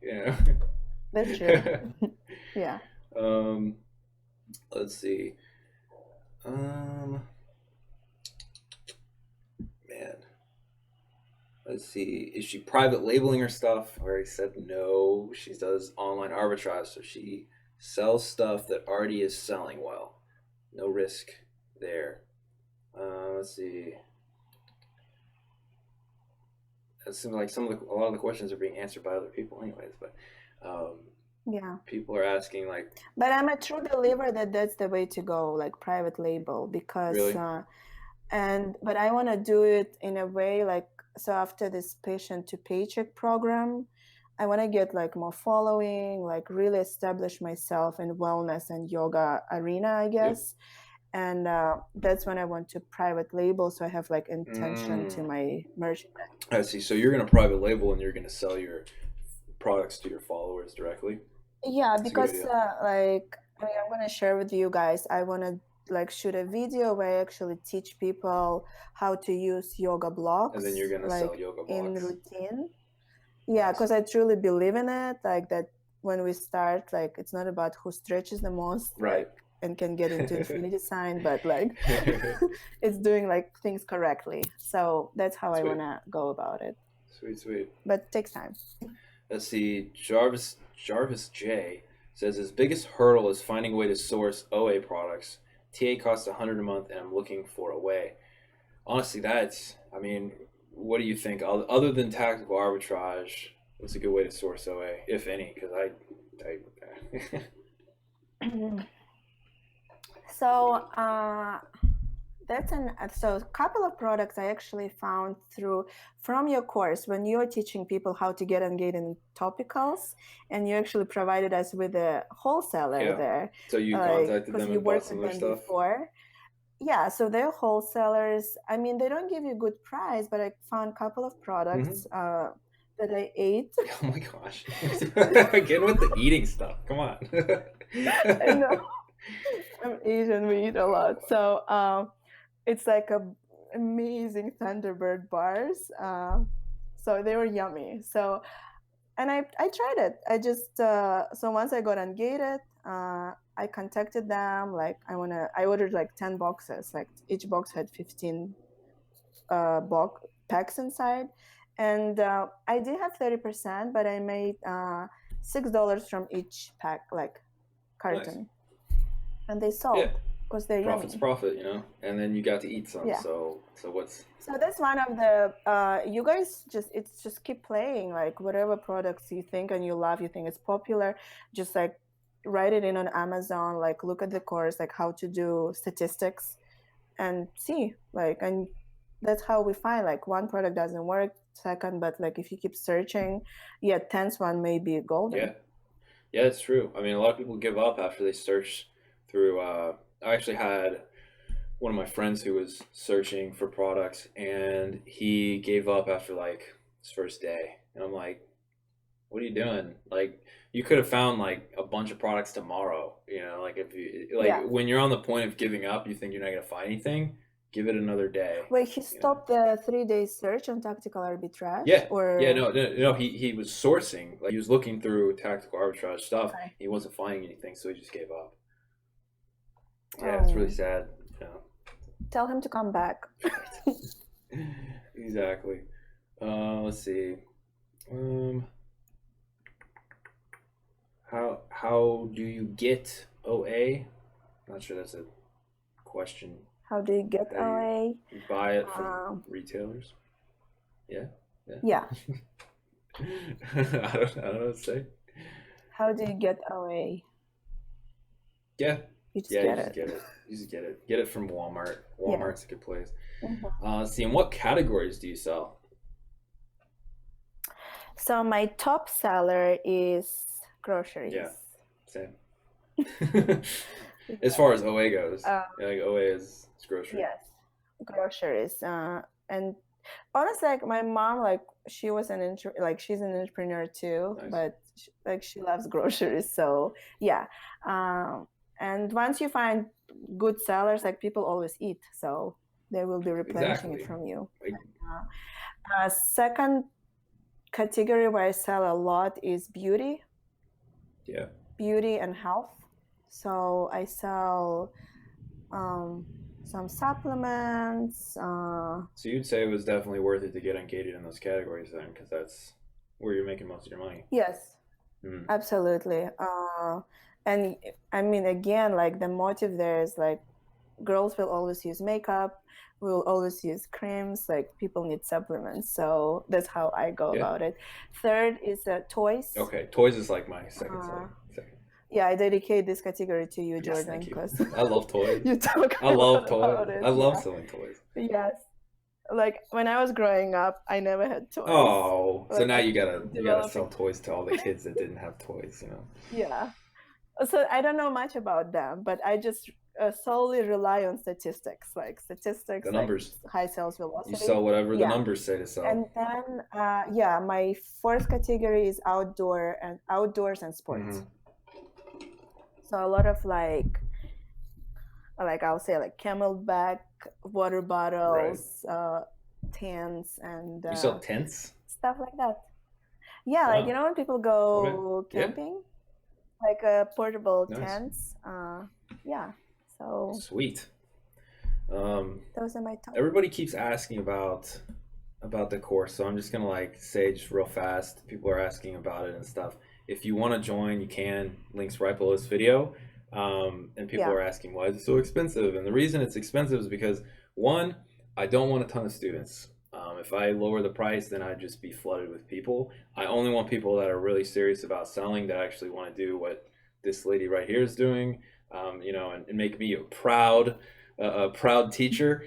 That's true. Yeah. Let's see. Man. Let's see. Is she private labeling her stuff? I already said no. She does online arbitrage, so she sells stuff that already is selling well. No risk there. Let's see. It seems like a lot of the questions are being answered by other people, anyways. But yeah, people are asking like. But I'm a true believer that that's the way to go, like private label, because. Really? But I want to do it in a way like. So after this patient to paycheck program, I want to get like more following, like really establish myself in wellness and yoga arena, I guess. Yep. And that's when I want to private label. So I have like intention to my merchandise. I see. So you're going to private label and you're going to sell your products to your followers directly? Yeah, because like I'm going to share with you guys, I want to like shoot a video where I actually teach people how to use yoga blocks. And then you're going to sell yoga blocks. In routine. Yeah, because I truly believe in it. Like that when we start, like it's not about who stretches the most. Right. Like, and can get into infinity sign, but like it's doing like things correctly. So that's how I want to go about it. Sweet. But it takes time. Let's see. Jarvis J says his biggest hurdle is finding a way to source OA products. TA costs $100 a month, and I'm looking for a way. Honestly, I mean, what do you think? Other than tactical arbitrage, what's a good way to source OA, if any? Because So so a couple of products I actually found from your course when you're teaching people how to get engaged in topicals, and you actually provided us with a wholesaler there. So you contacted them and bought some of their stuff? Before. Yeah, so they're wholesalers. I mean, they don't give you a good price, but I found a couple of products that I ate. Oh my gosh. Get with the eating stuff. Come on. I know. I'm Asian, we eat a lot. So it's like amazing Thunderbird bars. So they were yummy. So, and I tried it. I just, so once I got ungated, I contacted them. Like I ordered like 10 boxes. Like each box had 15 packs inside. And I did have 30%, but I made $6 from each pack, like carton. Nice. And they sold Yeah. because they're Profit's yummy. profit, you know. And then you got to eat some. Yeah. So what's So that's one of the you guys just keep playing, like whatever products you think and you love, you think it's popular, just like write it in on Amazon, like look at the course, like how to do statistics and see, like, and that's how we find like one product doesn't work, second, but like if you keep searching, yeah, 10th one may be golden. Yeah. Yeah, it's true. I mean, a lot of people give up after they search through. I actually had one of my friends who was searching for products, and he gave up after like his first day. And I'm like, "What are you doing? Like, you could have found like a bunch of products tomorrow. You know, like if you like Yeah. when you're on the point of giving up, you think you're not gonna find anything. Give it another day." Wait, he You know? stopped the 3-day search on tactical arbitrage, Yeah, or yeah, no. He was sourcing, like he was looking through tactical arbitrage stuff. okay. He wasn't finding anything, so he just gave up. Yeah, it's really Oh, sad. You know. tell him to come back. Exactly. Let's see. Um, how do you get OA? Not sure that's a question. How do you get How do OA? you buy it from Um, retailers? Yeah, yeah. I don't know what to say. How do you get OA? Yeah, You just yeah, you get just it. get it. You just get it. Get it from Walmart. Yeah. Walmart's a good place. Mhm. Let's see, in what categories do you sell? So my top seller is groceries. Yeah, same. As far as OA goes, Um, yeah, like OA is grocery. yes, groceries. And honestly, like my mom, like she was like she's an entrepreneur too, Nice. but like she loves groceries. So yeah. And once you find good sellers, like people always eat, so they will be replenishing Exactly. it from you. Like, Second category where I sell a lot is beauty. yeah. Beauty and health. So I sell some supplements. So you'd say it was definitely worth it to get engaged in those categories then, because that's where you're making most of your money. Yes, Mm. absolutely. And I mean, again, like the motive there is like girls will always use makeup, will always use creams, like people need supplements. So that's how I go Yeah. about it. Third is toys. Okay, toys is like my second seller. Second. Yeah, I dedicate this category to you, Yes, Jordan, thank you. because I love toys. you talk I a love lot toys. about it. I love Yeah. selling toys. Yes. Like when I was growing up, I never had toys. Oh, so Like, now I'm you gotta developing- sell toys to all the kids that didn't have toys, you know. Yeah. So I don't know much about them, but I just solely rely on statistics, like statistics, The numbers. like high sales velocity. You sell whatever the Yeah. numbers say to sell. And then, yeah, my fourth category is outdoors and sports. Mhm. So a lot of like I'll say like Camelback water bottles, tents, and You sell tents? stuff like that. Yeah, like Wow. when people go Okay. Yeah. camping, like portable Nice. tents. Yeah. So Sweet. those are my top. Everybody keeps asking about the course, so I'm just gonna like say just real fast. People are asking about it and stuff. If you want to join, you can. Links right below this video. And people Yeah. are asking, why is it so expensive? And the reason it's expensive is because, one, I don't want a ton of students. If I lower the price, then I'd just be flooded with people. I only want people that are really serious about selling, that actually want to do what this lady right here is doing, and make me a proud teacher.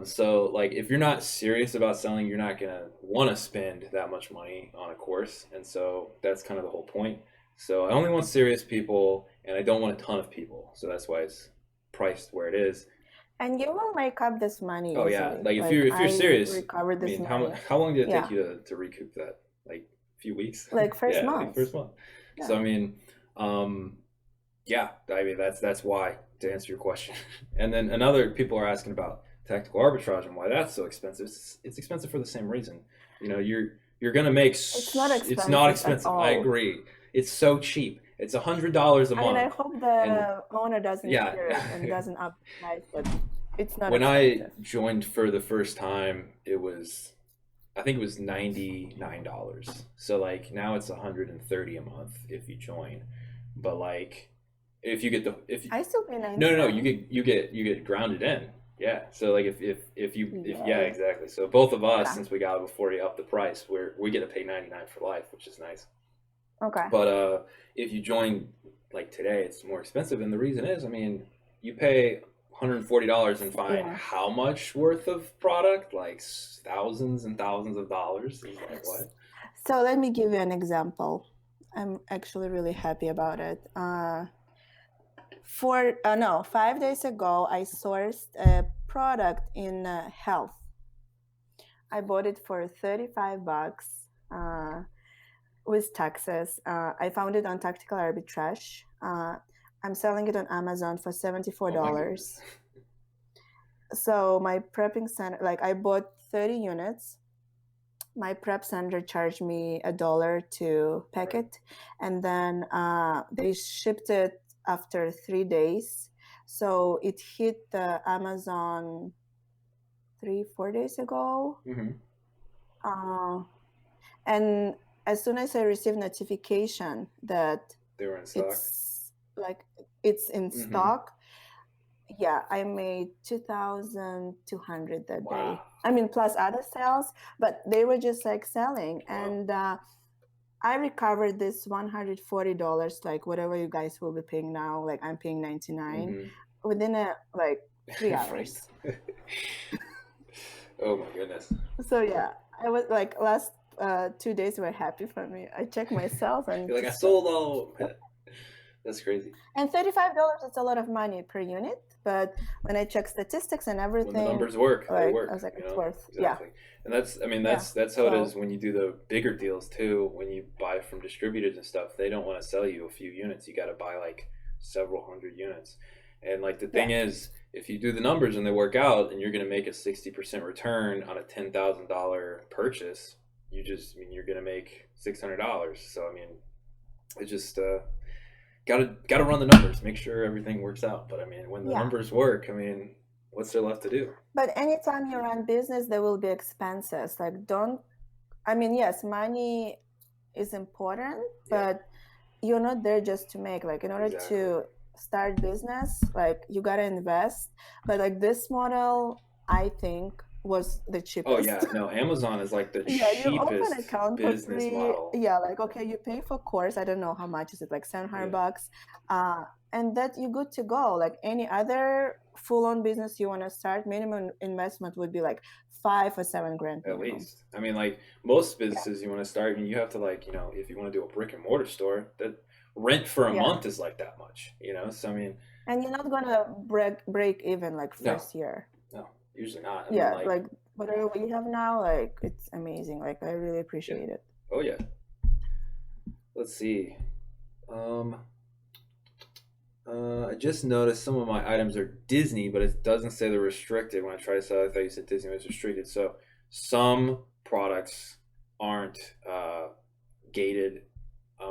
So like, if you're not serious about selling, you're not gonna want to spend that much money on a course. And so that's kind of the whole point. So I only want serious people, and I don't want a ton of people. So that's why it's priced where it is. And you will make up this money. Oh yeah, easily. like if you're serious, recover I this mean, money. how long did it Yeah. take you to recoup that? Like a few weeks? Like first Yeah, month. like first month. Yeah. So I mean, yeah, I mean that's why, to answer your question. And then people are asking about tactical arbitrage and why that's so expensive. It's expensive for the same reason. You're gonna make. It's not expensive. It's not at expensive. all. I agree. It's so cheap. It's $100 a month. I mean, I hope the owner doesn't Yeah. hear it and doesn't upprice, but it's not When expensive. I joined for the first time, it was I think it was $99. So like now it's 130 a month if you join. But like if you get the if you, I still pay no, 99. you get grounded in. Yeah. So like if yeah, Yay. exactly. So both of us, Okay. since we got it before he upped the price, we get to pay 99 for life, which is nice. Okay. But if you join like today, it's more expensive, and the reason is, I mean, you pay $140 and find Yeah. how much worth of product? Like thousands and thousands of dollars. It's like what? So let me give you an example. I'm actually really happy about it. No, 5 days ago, I sourced a product in health. I bought it for $35 with taxes. I found it on Tactical Arbitrage. I'm selling it on Amazon for $74. Oh my goodness. So my prepping center, like I bought 30 units. My prep center charged me $1 to pack Right. it, and then they shipped it after 3 days. So it hit the Amazon 3-4 days ago. Mm-hmm. And as soon as I received notification that They were in stock. it's in Mm-hmm. stock, yeah, I made 2,200 that Wow. day. I mean, plus other sales, but they were just like selling. Wow. And I recovered this $140, like whatever you guys will be paying now. Like I'm paying 99 within 3 hours. Oh my goodness. So yeah, I was like last 2 days were happy for me. I checked myself and You're like, I sold all. That's crazy. And $35 is a lot of money per unit, but when I check statistics and everything, when the numbers work, they like, work. I was like, you it's know? worth, Exactly. yeah. And that's, I mean, Yeah. that's how it So- is when you do the bigger deals too. When you buy from distributors and stuff, they don't want to sell you a few units. You got to buy like several hundred units. And like the thing is, if you do the numbers and they work out, and you're going to make a 60% return on a $10,000 purchase, I mean, you're going to make $600. So I mean, it just gotta run the numbers, make sure everything works out. But I mean, when the numbers work, I mean, what's there left to do? But anytime you run business, there will be expenses. Like I mean, yes, money is important, but you're not there just to make. Like in order to start business, like you gotta invest. But like this model, I think was the cheapest. Oh yeah, no, Amazon is like the you open an cheapest account business for free. model. Yeah, like okay, you pay for course. I don't know how much is it, like $700, and that you're good to go. Like any other full-on business you want to start, minimum investment would be like $5 or $7 grand at minimum. least. I mean, like most businesses you want to start, and you have to like, you know, if you want to do a brick and mortar store, that rent for a month is like that much, you know. So I mean, and you're not gonna break even like first year. No, usually not. I mean, like whatever we have now, like it's amazing. Like I really appreciate it. Oh yeah. Let's see. I just noticed some of my items are Disney, but it doesn't say they're restricted. When I try to sell, I thought you said Disney was restricted. So some products aren't gated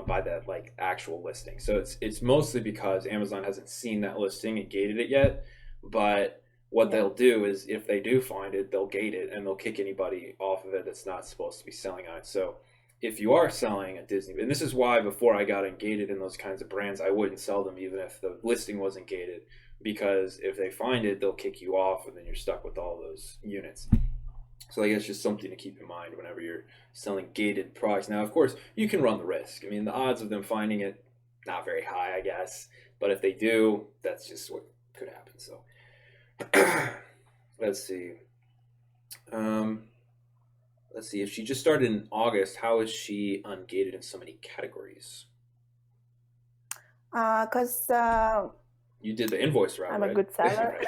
by that like actual listing. So it's mostly because Amazon hasn't seen that listing and gated it yet. But what they'll do is if they do find it, they'll gate it and they'll kick anybody off of it that's not supposed to be selling on it. So if you are selling a Disney, and this is why before I got gated in those kinds of brands, I wouldn't sell them even if the listing wasn't gated, because if they find it, they'll kick you off and then you're stuck with all those units. So I guess just something to keep in mind whenever you're selling gated products. Now, of course, you can run the risk. I mean, the odds of them finding it, not very high, I guess. But if they do, that's just what could happen. So let's see. Let's see, if she just started in August, how is she ungated in so many categories? Because you did the invoice route, I'm right? a good seller. Right.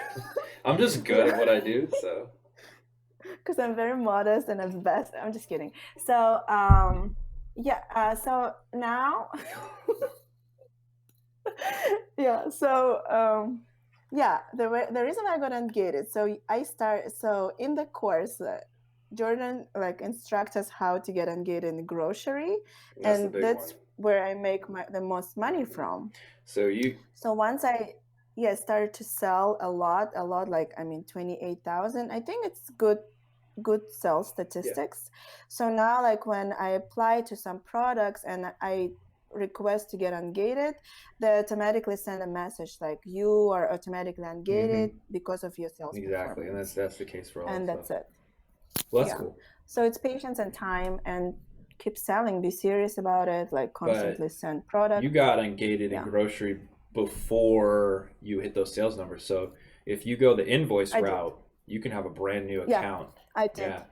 I'm just good at what I do, so. Because I'm very modest and I'm the best. I'm just kidding. So so now, the reason I got ungated. So in the course. Jordan like instructs us how to get ungated in grocery, and that's where I make the most money from. So once I started to sell a lot, like I mean 28,000. I think it's good good sales Yeah. statistics. So now, like when I apply to some products and I request to get ungated, they automatically send a message like you are automatically ungated because of your sales Exactly, and performance, that's the case for all and the stuff. that's it. Well, that's Yeah. cool. So it's patience and time, and keep selling. Be serious about it. Like constantly But send products. you got ungated in Yeah, grocery before you hit those sales numbers. So if you go the invoice I did. route, you can have a brand new Yeah, account. I did. Yeah.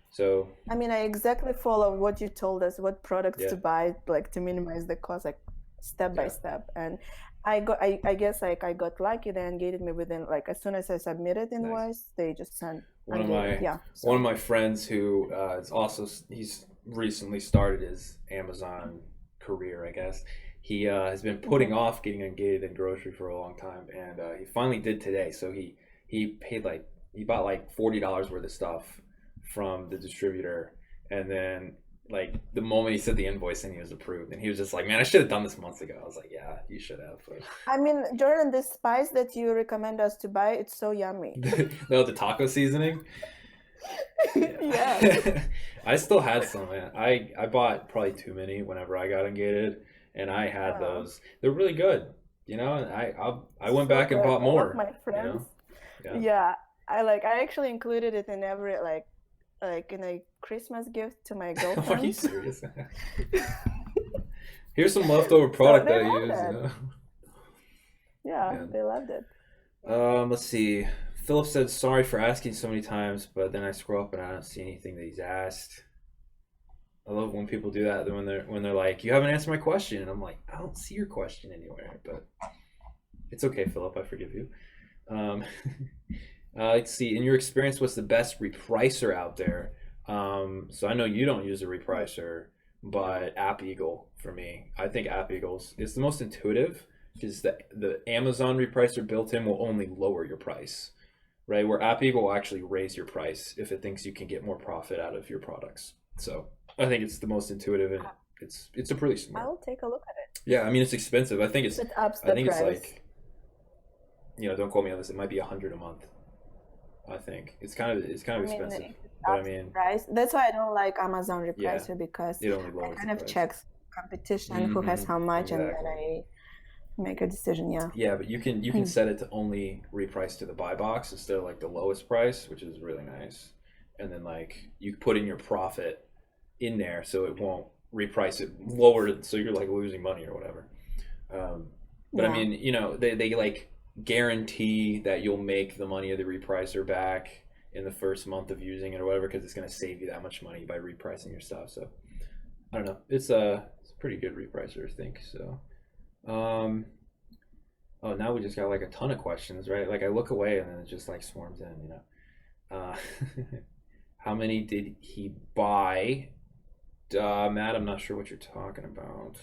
So I mean, I exactly follow what you told us, what products Yeah. to buy, like to minimize the cost, like step by Yeah. step. And I guess like I got lucky. They ungated me within, like, as soon as I submitted nice. invoice, they just sent One of ungated. my Yeah. one of So my friends who is also he's recently started his Amazon career, I guess. He has been putting off getting ungated in grocery for a long time, and he finally did today. So he paid like he bought like $40 worth of stuff from the distributor, and then like the moment he said the invoice and he was approved, and he was just like, "Man, I should have done this months ago." I was like, "Yeah, you should have." But I mean, Jordan, this spice that you recommend us to buy, it's so yummy. no, the taco seasoning. Yeah. I still had some, man. I bought probably too many whenever I got ungated, and I had those. They're really good, you know. And I went So back and good. bought I love more, my you friends. know. Yeah. Yeah. I actually included it in every like in a Christmas gift to my Are you girlfriend. serious? Here's some leftover So product they that I loved use. You it. know? Yeah, Man. they loved it. Let's see. Philip said sorry for asking so many times, but then I scroll up and I don't see anything that he's asked. I love when people do that when they're like, "You haven't answered my question," and I'm like, "I don't see your question anywhere." But it's okay, Philip. I forgive you. Um, let's see. In your experience, what's the best repricer out there? So I know you don't use a repricer, but App Eagle for me. I think App Eagles is the most intuitive because the Amazon repricer built in will only lower your price, right? Where App Eagle will actually raise your price if it thinks you can get more profit out of your products. So I think it's the most intuitive, and it's a pretty smart. I'll take a look at it. Yeah, I mean it's expensive. I think it's It ups the it's price. like, don't quote me on this. It might be $100 a month. I think it's kind of expensive, but I mean, price. That's why I don't like Amazon yeah, repricer because it only I lowers kind the of price. checks competition, who has how much, and then Exactly. I make a decision. Yeah. Yeah, but you can set it to only reprice to the buy box instead of like the lowest price, which is really nice. And then like you put in your profit in there so it won't reprice it lower, so you're like losing money or whatever. But I Yeah. mean, they like guarantee that you'll make the money of the repricer back in the first month of using it or whatever because it's going to save you that much money by repricing your stuff. So I don't know. It's a pretty good repricer, I think. So oh, now we just got like a ton of questions, right? Like I look away and then it just like swarms in. How many did he buy? Matt, I'm not sure what you're talking about.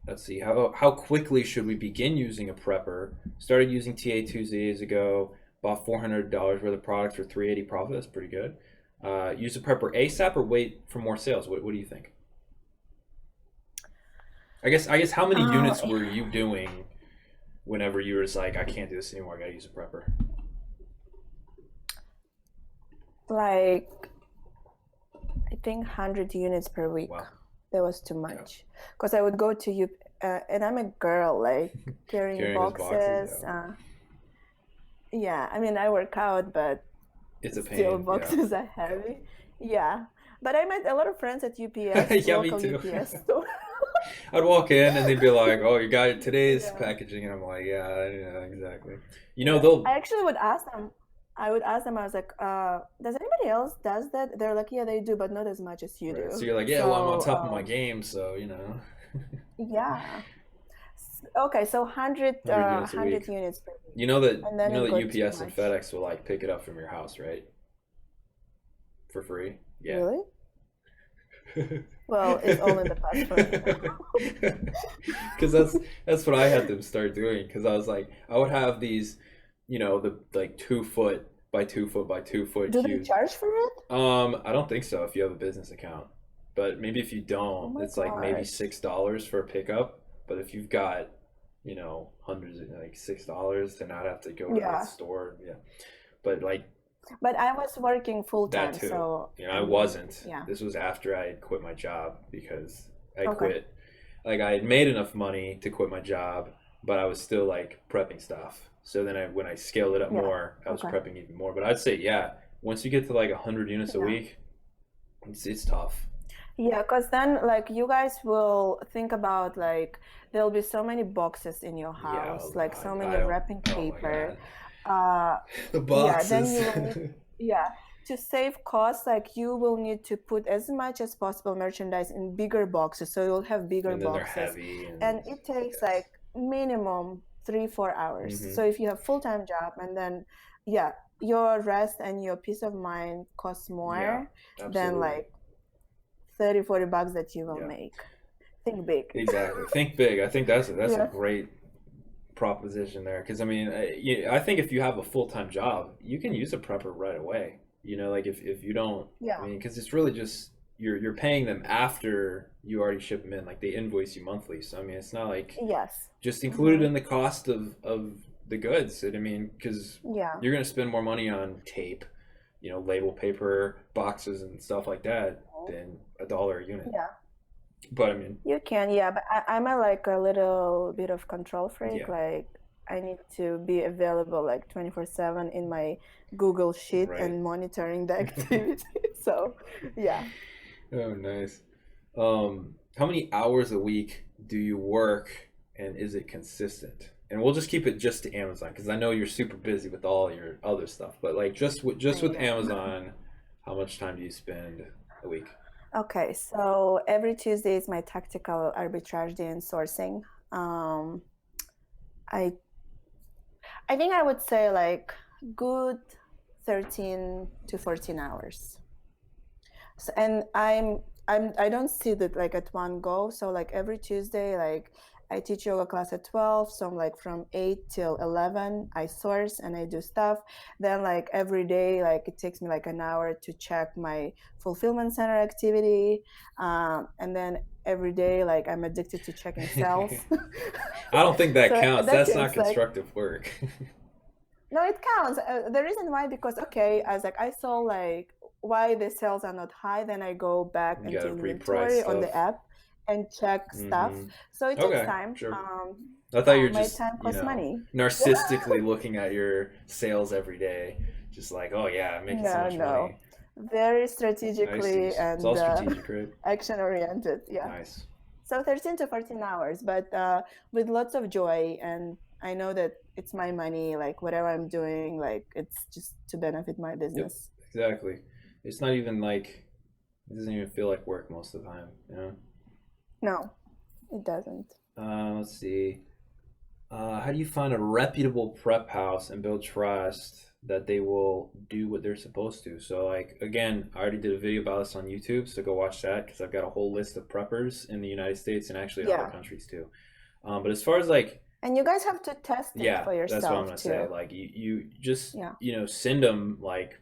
Let's see. How quickly should we begin using a prepper? Started using TA 2 days ago. Bought $400 worth of products for $380 profit. That's pretty good. Use a prepper ASAP or wait for more sales? What do you think? I guess how many units were you doing whenever you were just like, I can't do this anymore, I gotta use a prepper? Like, I think 100 units per week. Wow. That was too much. Because I would go to you, and I'm a girl, like carrying boxes. Yeah, I mean, I work out, but it's a pain. Still, boxes are heavy. Yeah. But I met a lot of friends at UPS, yeah, local me too. UPS store. I'd walk in and they'd be like, "Oh, you got today's packaging," and I'm like, "Yeah, exactly." They'll. I actually would ask them. I was like, "Does anybody else does that?" They're like, "Yeah, they do, but not as much as you do." So you're like, "Yeah, well, I'm on top of my game, so Yeah. Okay, so 100 units per week. You know that UPS and FedEx will like pick it up from your house, right? For free. Yeah. Really? Well, it's all in the past for me. Because that's what I had them start doing. Because I was like, I would have these, the like 2 foot by 2 foot by 2 foot. Do they charge for it? I don't think so. If you have a business account, but maybe if you don't, it's like maybe $6 for a pickup. But if you've got, hundreds of like $6 to not have to go to the store, yeah. but like But I was working full that time, too. so You know, I I mean, wasn't. yeah. This was after I had quit my job because I Okay. quit. Like I had made enough money to quit my job, but I was still like prepping stuff. So then when I scaled it up Yeah. more, I was Okay. prepping even more. But I'd say, yeah, once you get to like 100 units a Yeah. week, it's tough. Yeah, because then like you guys will think about like there'll be so many boxes in your Yeah, house, like so I many don't. wrapping Oh my paper. God, Uh, the yeah, then boxes. you will need, yeah, to save costs, like you will need to put as much as possible merchandise in bigger boxes, so you'll have bigger And then they're boxes, heavy and and it takes like yes. minimum 3-4 hours. Hmm. So if you have full-time job and then yeah, your rest and your peace of mind costs Yeah, more than absolutely. like 30-40 bucks that you will Yeah, make. Think big. exactly. Think big. I think that's a Yeah. great proposition there because I mean I think if you have a full-time job you can use a prepper right away, you know, like if you don't, I Yeah. mean, because it's really just you're paying them after you already ship them in, like they invoice you monthly, so I mean it's not like Yes. just included Mm-hmm. in the cost of the goods. And I mean, because Yeah. you're going to spend more money on tape, you know, label paper, boxes and stuff like that than $1 a unit. Yeah. But I mean, You can, yeah, but I'm a like a little bit of control freak. yeah, Like I need to be available like 24/7 in my Google Sheet right. and monitoring the activity. So, yeah. Oh, nice. How many hours a week do you work, and is it consistent? And we'll just keep it just to Amazon because I know you're super busy with all your other stuff. But like just I with know. Amazon, how much time do you spend a week? Okay, so every Tuesday is my tactical arbitrage day in sourcing. Um, I I think I would say like good 13 to 14 hours. So, and I don't see that like at one go. So like every Tuesday, like I teach yoga class at 12. So I'm like from 8 till 11, I source and I do stuff. Then like every day, like it takes me like an hour to check my fulfillment center activity. And then every day, like I'm addicted to checking sales. I don't think that So counts. that That's not takes like, constructive work. no, it counts. The reason why, because okay, I was like, I saw like why the sales are not high. Then I go back You into gotta reprice inventory on stuff. the app and check stuff. Hmm. So it takes Okay, time. sure. I thought you were My just, time you costs know, money. narcissistically looking at your sales every day, just like, oh yeah, I'm making so No, much money. no, very I see. strategically It's all and strategic, right? action oriented. Yeah. Nice. So 13 to 14 hours, but with lots of joy. And I know that it's my money, like whatever I'm doing, like it's just to benefit my Yep, business. exactly. It's not even like it doesn't even feel like work most of the time, you know. No, it doesn't. Let's see. How do you find a reputable prep house and build trust that they will do what they're supposed to? So, like, again, I already did a video about this on YouTube, so go watch that because I've got a whole list of preppers in the United States and actually in other Yeah. countries too. But as far as like, And you guys have to test it yeah, for that's what I'm yourself gonna say. too. Like, you just Yeah. send them like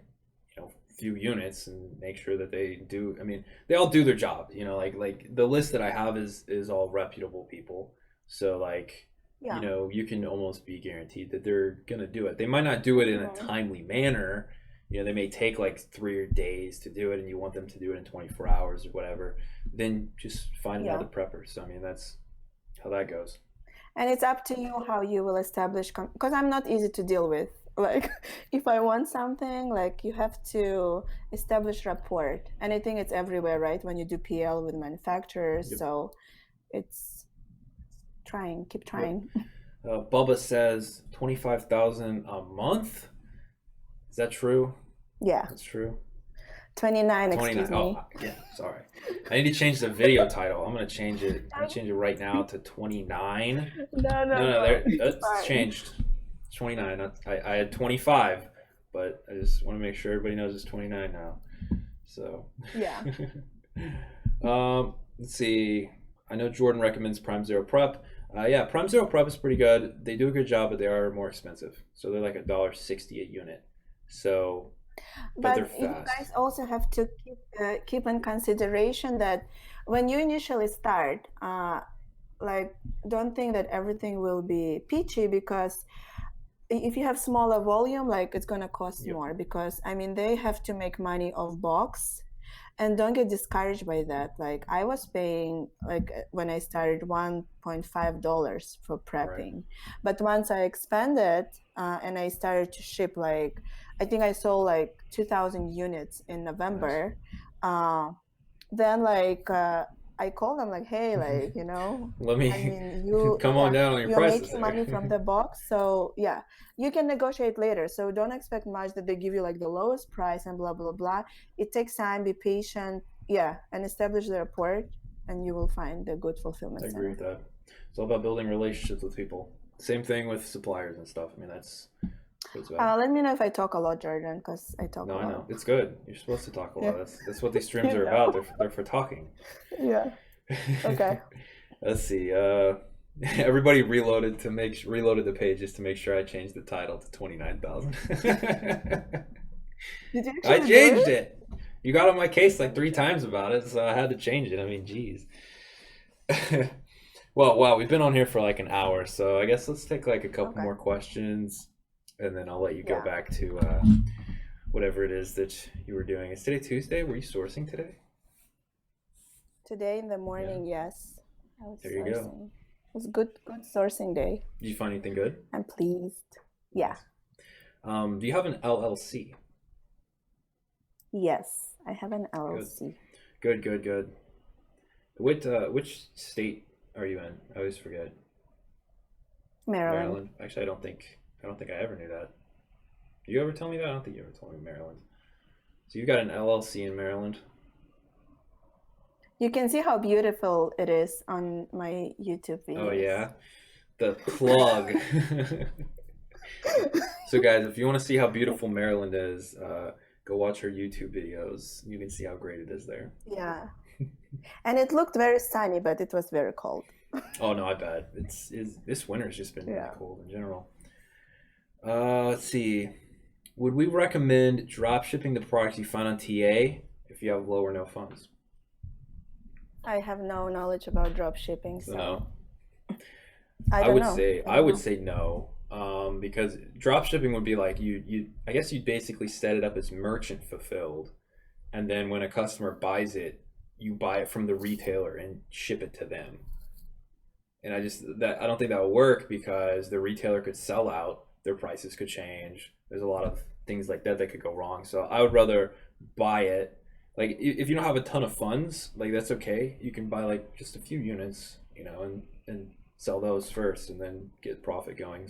few units and make sure that they do. I mean, they all do their job. You know, like the list that I have is all reputable people. So like Yeah. you can almost be guaranteed that they're gonna do it. They might not do it in a Mhm. timely manner. You know, they may take like 3 days to do it, and you want them to do it in 24 hours or whatever. Then just find Yeah. another prepper. So I mean, that's how that goes. And it's up to you how you will establish, because I'm not easy to deal with. Like, if I want something, like you have to establish rapport. And I think it's everywhere, right? When you do PL with manufacturers. Yep. So it's trying, keep trying. Bubba says 25,000 a month. Is that true? Yeah. That's true. 29, 29. excuse me. Oh, yeah, sorry. I need to change the video title. I'm gonna change it. I'm gonna change it right now to 29. No. There, It's it's fine. changed. It's 29. I had 25, but I just want to make sure everybody knows it's 29 now. So Yeah. Let's see. I know Jordan recommends Prime Zero Prep. Yeah, Prime Zero Prep is pretty good. They do a good job, but they are more expensive. So they're like $1.60 a unit. So, but they're But you fast. guys also have to keep in consideration that when you initially start, like don't think that everything will be peachy, because if you have smaller volume, like it's gonna cost Yep. more because I mean they have to make money off box, and don't get discouraged by that. Like I was paying like when I started $1.5 for Right. prepping, but once I expanded and I started to ship, like I think I sold like 2,000 units in Nice. November. Uh, then I called them like, hey, like, you know, Let I me mean, you, come on yeah, down on your you're prices making there. money from the box, so yeah, you can negotiate later. So don't expect much that they give you like the lowest price and blah blah blah. It takes time, be patient, yeah, and establish the rapport, and you will find a good I fulfillment agree with center. that. It's all about building relationships with people. Same thing with suppliers and stuff. I mean, that's what it's about. Let me know if I talk a lot, Jordan, because I talk No, a I lot. know. It's good. You're supposed to talk a Yeah, lot. That's what these streams you are about. know. They're for talking. Yeah. Okay. Let's see. Everybody reloaded the page just to make sure I changed the title to 29,000. Did you I actually do changed it? it. You got on my case like three Okay. times about it, so I had to change it. I mean, geez. Well, wow, we've been on here for like an hour, so I guess let's take like a couple Okay. more questions, and then I'll let you go Yeah. back to whatever it is that you were doing. Is today Tuesday? Were you sourcing today? Today in the Yeah, morning, yes, I was there you go. sourcing. It was good sourcing day. Did you find anything good? I'm pleased. Yeah. Nice. Do you have an LLC? Yes, I have an Good, LLC. good, good, good. Which state are you in? I always forget. Maryland. Maryland. Actually, I don't think I ever knew that. Did you ever tell me that? I don't think you ever told me Maryland. So you've got an LLC in Maryland. You can see how beautiful it is on my YouTube Oh videos. yeah, the plug. So guys, if you want to see how beautiful Maryland is, go watch her YouTube videos. You can see how great it is there. Yeah. And it looked very sunny, but it was very cold. Oh no, I bet it's this winter's just been really Yeah. cold in general. Let's see. Would we recommend drop shipping the products you find on TA if you have low or no funds? I have no knowledge about drop shipping, So no. so I don't know. I I don't would know. say no. Because drop shipping would be like I guess you'd basically set it up as merchant fulfilled, and then when a customer buys it, you buy it from the retailer and ship it to them. And I don't think that would work because the retailer could sell out, their prices could change. There's a lot of things like that that could go wrong. So I would rather buy it. Like if you don't have a ton of funds, like that's okay. You can buy like just a few units, and sell those first, and then get profit going.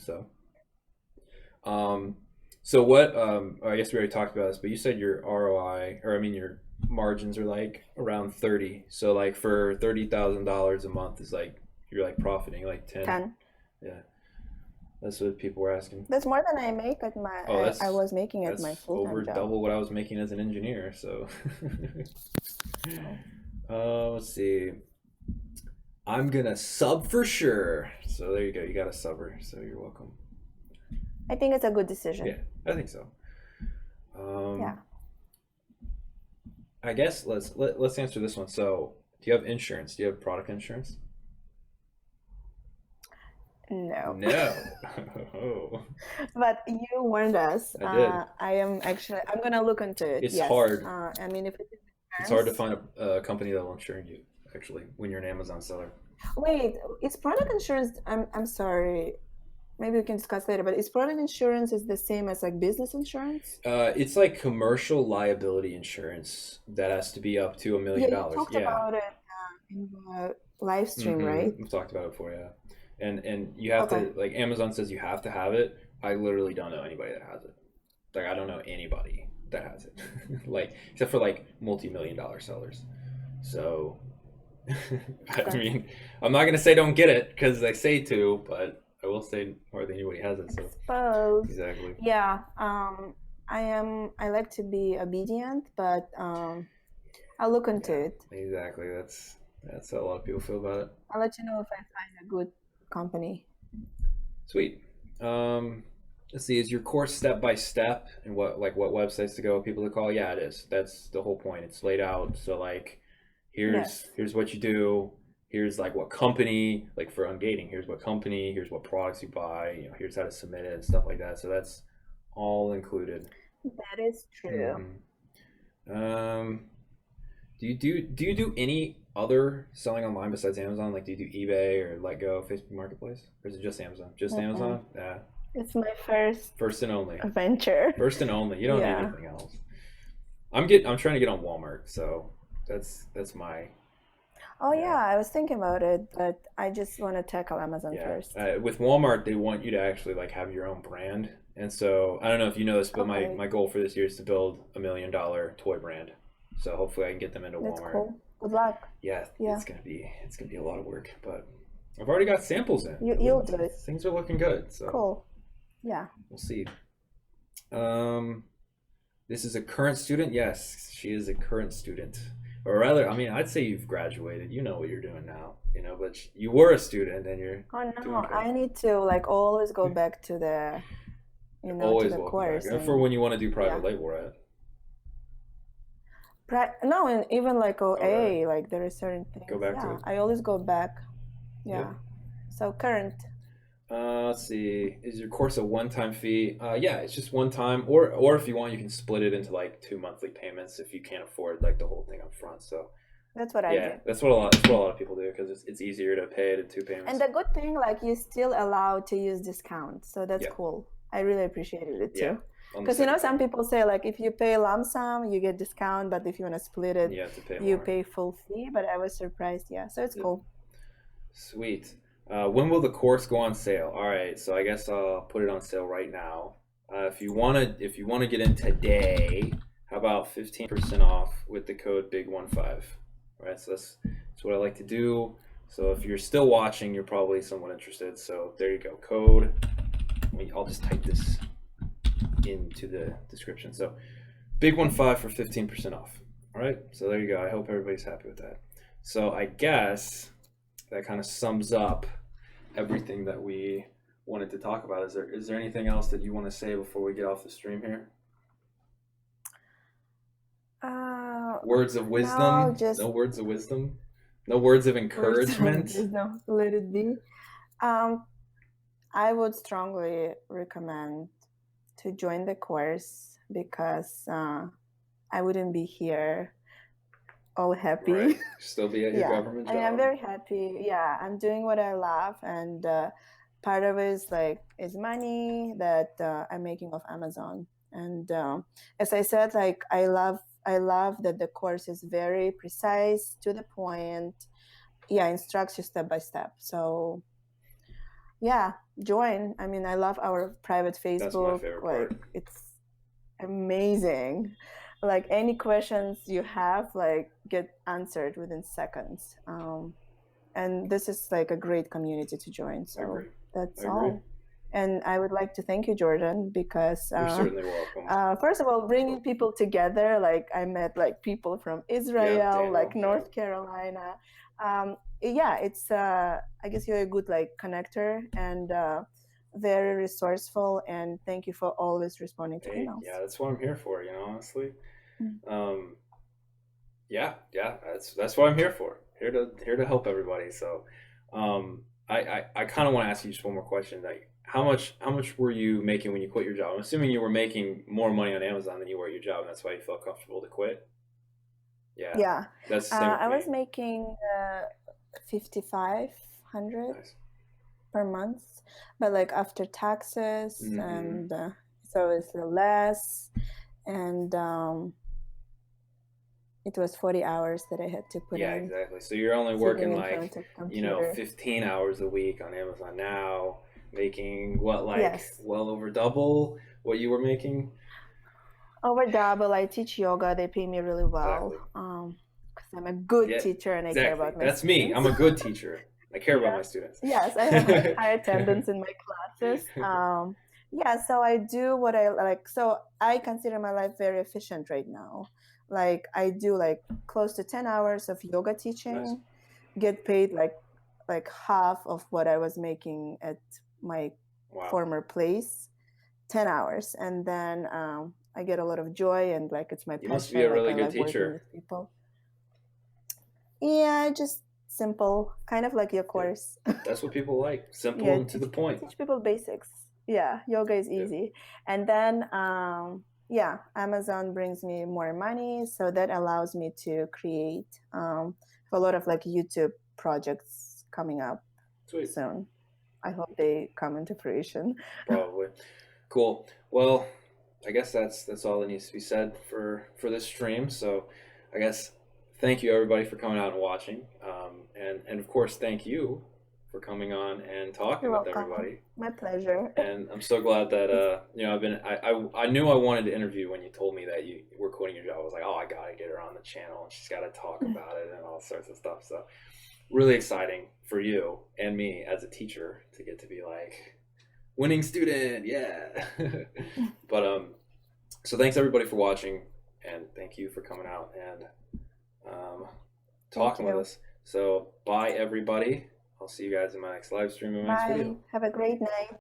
Um, so what? I guess we already talked about this, but you said your ROI, or I mean your margins are like around 30. So like for $30,000 a month is like you're like profiting like 10. 10. Yeah, that's what people were asking. That's more than I make at my Oh, I was making at my that's over full-time job. double what I was making as an engineer. So, So let's see. I'm gonna sub for sure. So there you go. You got a subber. So you're welcome. I think it's a good Yeah, decision. I think so. Yeah. Um, I guess let's answer this one. So, do you have insurance? Do you have product insurance? No. No. Oh, But you warned us. I did. I'm gonna look into it. It's Yes. hard. I mean, if it's in It's hard to terms. find a company that will insure you. Actually, when you're an Amazon seller. Wait, is product insurance? I'm sorry. Maybe we can discuss later. But is product insurance is the same as like business insurance? It's like commercial liability insurance that has to be up to $1 Yeah, million you dollars. talked Yeah. about it in the live stream, Mm-hmm. right? We've talked about it before, yeah. And you have Okay. to like Amazon says you have to have it. I literally don't know anybody that has it. Like I don't know anybody that has it. Like except for like multi-million dollar sellers. So I Okay. mean, I'm not gonna say don't get it because they say to, but I will say more than anybody has it. I So suppose. exactly, Yeah. I like to be obedient, but I'll look into yeah, it. exactly. That's how a lot of people feel about it. I'll let you know if I find a good company. Sweet. Um, let's see. Is your course step by step and what websites to go, people to call? Yeah, it is. That's the whole point. It's laid out. So like, Yes. here's what you do. here's like what company, like for ungating, here's what company, here's what products you buy, here's how to submit it and stuff like that. So that's all included. That is true. Um, do you do any other selling online besides Amazon? Like, do you do eBay or Letgo, Facebook Marketplace, or is it just Amazon? Just Mm-mm. Amazon? Yeah, It's my first first and only. venture. First and only. You don't need Yeah. anything else. I'm trying to get on Walmart, so that's my Oh yeah. yeah, I was thinking about it, but I just want to tackle Amazon Yeah, first. with Walmart, they want you to actually like have your own brand, and so I don't know if you know this, but my Okay, my goal for this year is to build $1 million toy brand. So hopefully I can get them into that's Walmart. cool. Good luck. Yeah, Yeah, it's gonna be a lot of work, but I've already got samples in. you'll do it. Things are looking good, so Cool. Yeah. we'll see. Um, this is a current student. Yes, she is a current student, or rather, I mean, I'd say you've graduated. You know what you're doing now, but you were a student and you're Oh doing no, good. I need to like always go back to You're to always the welcome back, course and for and when you want to do yeah. private label, right? No, and even like Oh, really? OA, like there are certain Go things. back to Yeah, it. I always go back. Yep. Yeah. So current. Let's see. Is your course a one-time fee? Yeah, it's just one time, or if you want, you can split it into like 2 monthly payments if you can't afford like the whole thing up front. So That's what I yeah, did. that's what a lot of people do because it's easier to pay it in two And payments. the good thing, like you still allowed to use discounts, so that's Yeah, cool. I really appreciated it yeah. too. On the Because second some payment, people say like if you pay lump sum, you get discount, but if you want to split it, you have to pay you more. pay full fee. But I was surprised, yeah. So it's Yep. cool. Sweet. When will the course go on sale? All right, so I guess I'll put it on sale right now. If you wanna get in today, how about 15% off with the code Big15? All right, so that's what I like to do. So if you're still watching, you're probably somewhat interested. So there you go, code. I'll just type this into the description. So Big15 for 15% off. All right, so there you go. I hope everybody's happy with that. So I guess that kind of sums up everything that we wanted to talk about. Is there anything else that you want to say before we get off the stream here? Words of No, wisdom? just No words of wisdom? No words of words of encouragement? wisdom. Let it be. Um, I would strongly recommend to join the course because I wouldn't be here all happy. Right. Still be at your Yeah, government I am job. very happy. Yeah, I'm doing what I love, and part of it is money that I'm making off Amazon. And as I said, like I love that the course is very precise, to the point. Yeah, instructs you step by step. So yeah, join. I mean, I love our private That's my Facebook. favorite Like part. it's amazing. Like any questions you have, like get answered within seconds. And this is like a great community to join. I So agree. that's I agree. all. And I would like to thank you, Jordan, because You're certainly welcome. first of all, bringing people together. Like I met like people from Yeah, Israel, like Daniel. North Carolina. Yeah, it's I guess you're a good like connector and very resourceful. And thank you for always responding to Hey, emails. yeah, that's what I'm here for, honestly. Um, yeah, that's what I'm here for. Here to help everybody. So, I kind of want to ask you just one more question. Like, how much were you making when you quit your job? I'm assuming you were making more money on Amazon than you were at your job, and that's why you felt comfortable to quit. Yeah, Yeah, that's the same with I me. was making 5,500 Nice. per month, but like after taxes, and so it's less, and it was 40 hours that I had to put Yeah, in exactly. So you're only sitting working in like, front of computer. 15 hours a week on Amazon now, making what, like Yes, well over double what you were making? over double. I teach yoga. They pay me really well. Exactly. Because I'm a good Yeah, teacher and I care exactly. about my That's me. students. I'm a good teacher. I care about Yeah. my students. Yes, I have like high attendance in my classes. Yeah, so I do what I like. So I consider my life very efficient right now. Like I do like close to 10 hours of yoga teaching, Nice. get paid like half of what I was making at my Wow. former place, 10 hours. And then I get a lot of joy and like it's my You passion. must be a really like I good love working teacher. with people. Yeah, I just simple, kind of like your Yeah. course. That's what people like. Simple Yeah, and to the point. teach people basics. Yeah, yoga is Yeah. easy. And then yeah, Amazon brings me more money, so that allows me to create a lot of like YouTube projects coming up Sweet. soon. I hope they come into fruition. Probably. Cool. Well, I guess that's all that needs to be said for this stream. So, I guess thank you everybody for coming out and watching, and of course thank you for coming on and talking You're with welcome. everybody. My pleasure. And I'm so glad that you know I knew I wanted to interview when you told me that you were quitting your job. I was like, oh, I gotta get her on the channel and she's got to talk about it and all sorts of stuff. So really exciting for you and me as a teacher to get to be like winning student, yeah. But so thanks everybody for watching, and thank you for coming out and talking with us. So bye everybody. I'll see you guys in my next live stream and my next video. Bye. Have a great night.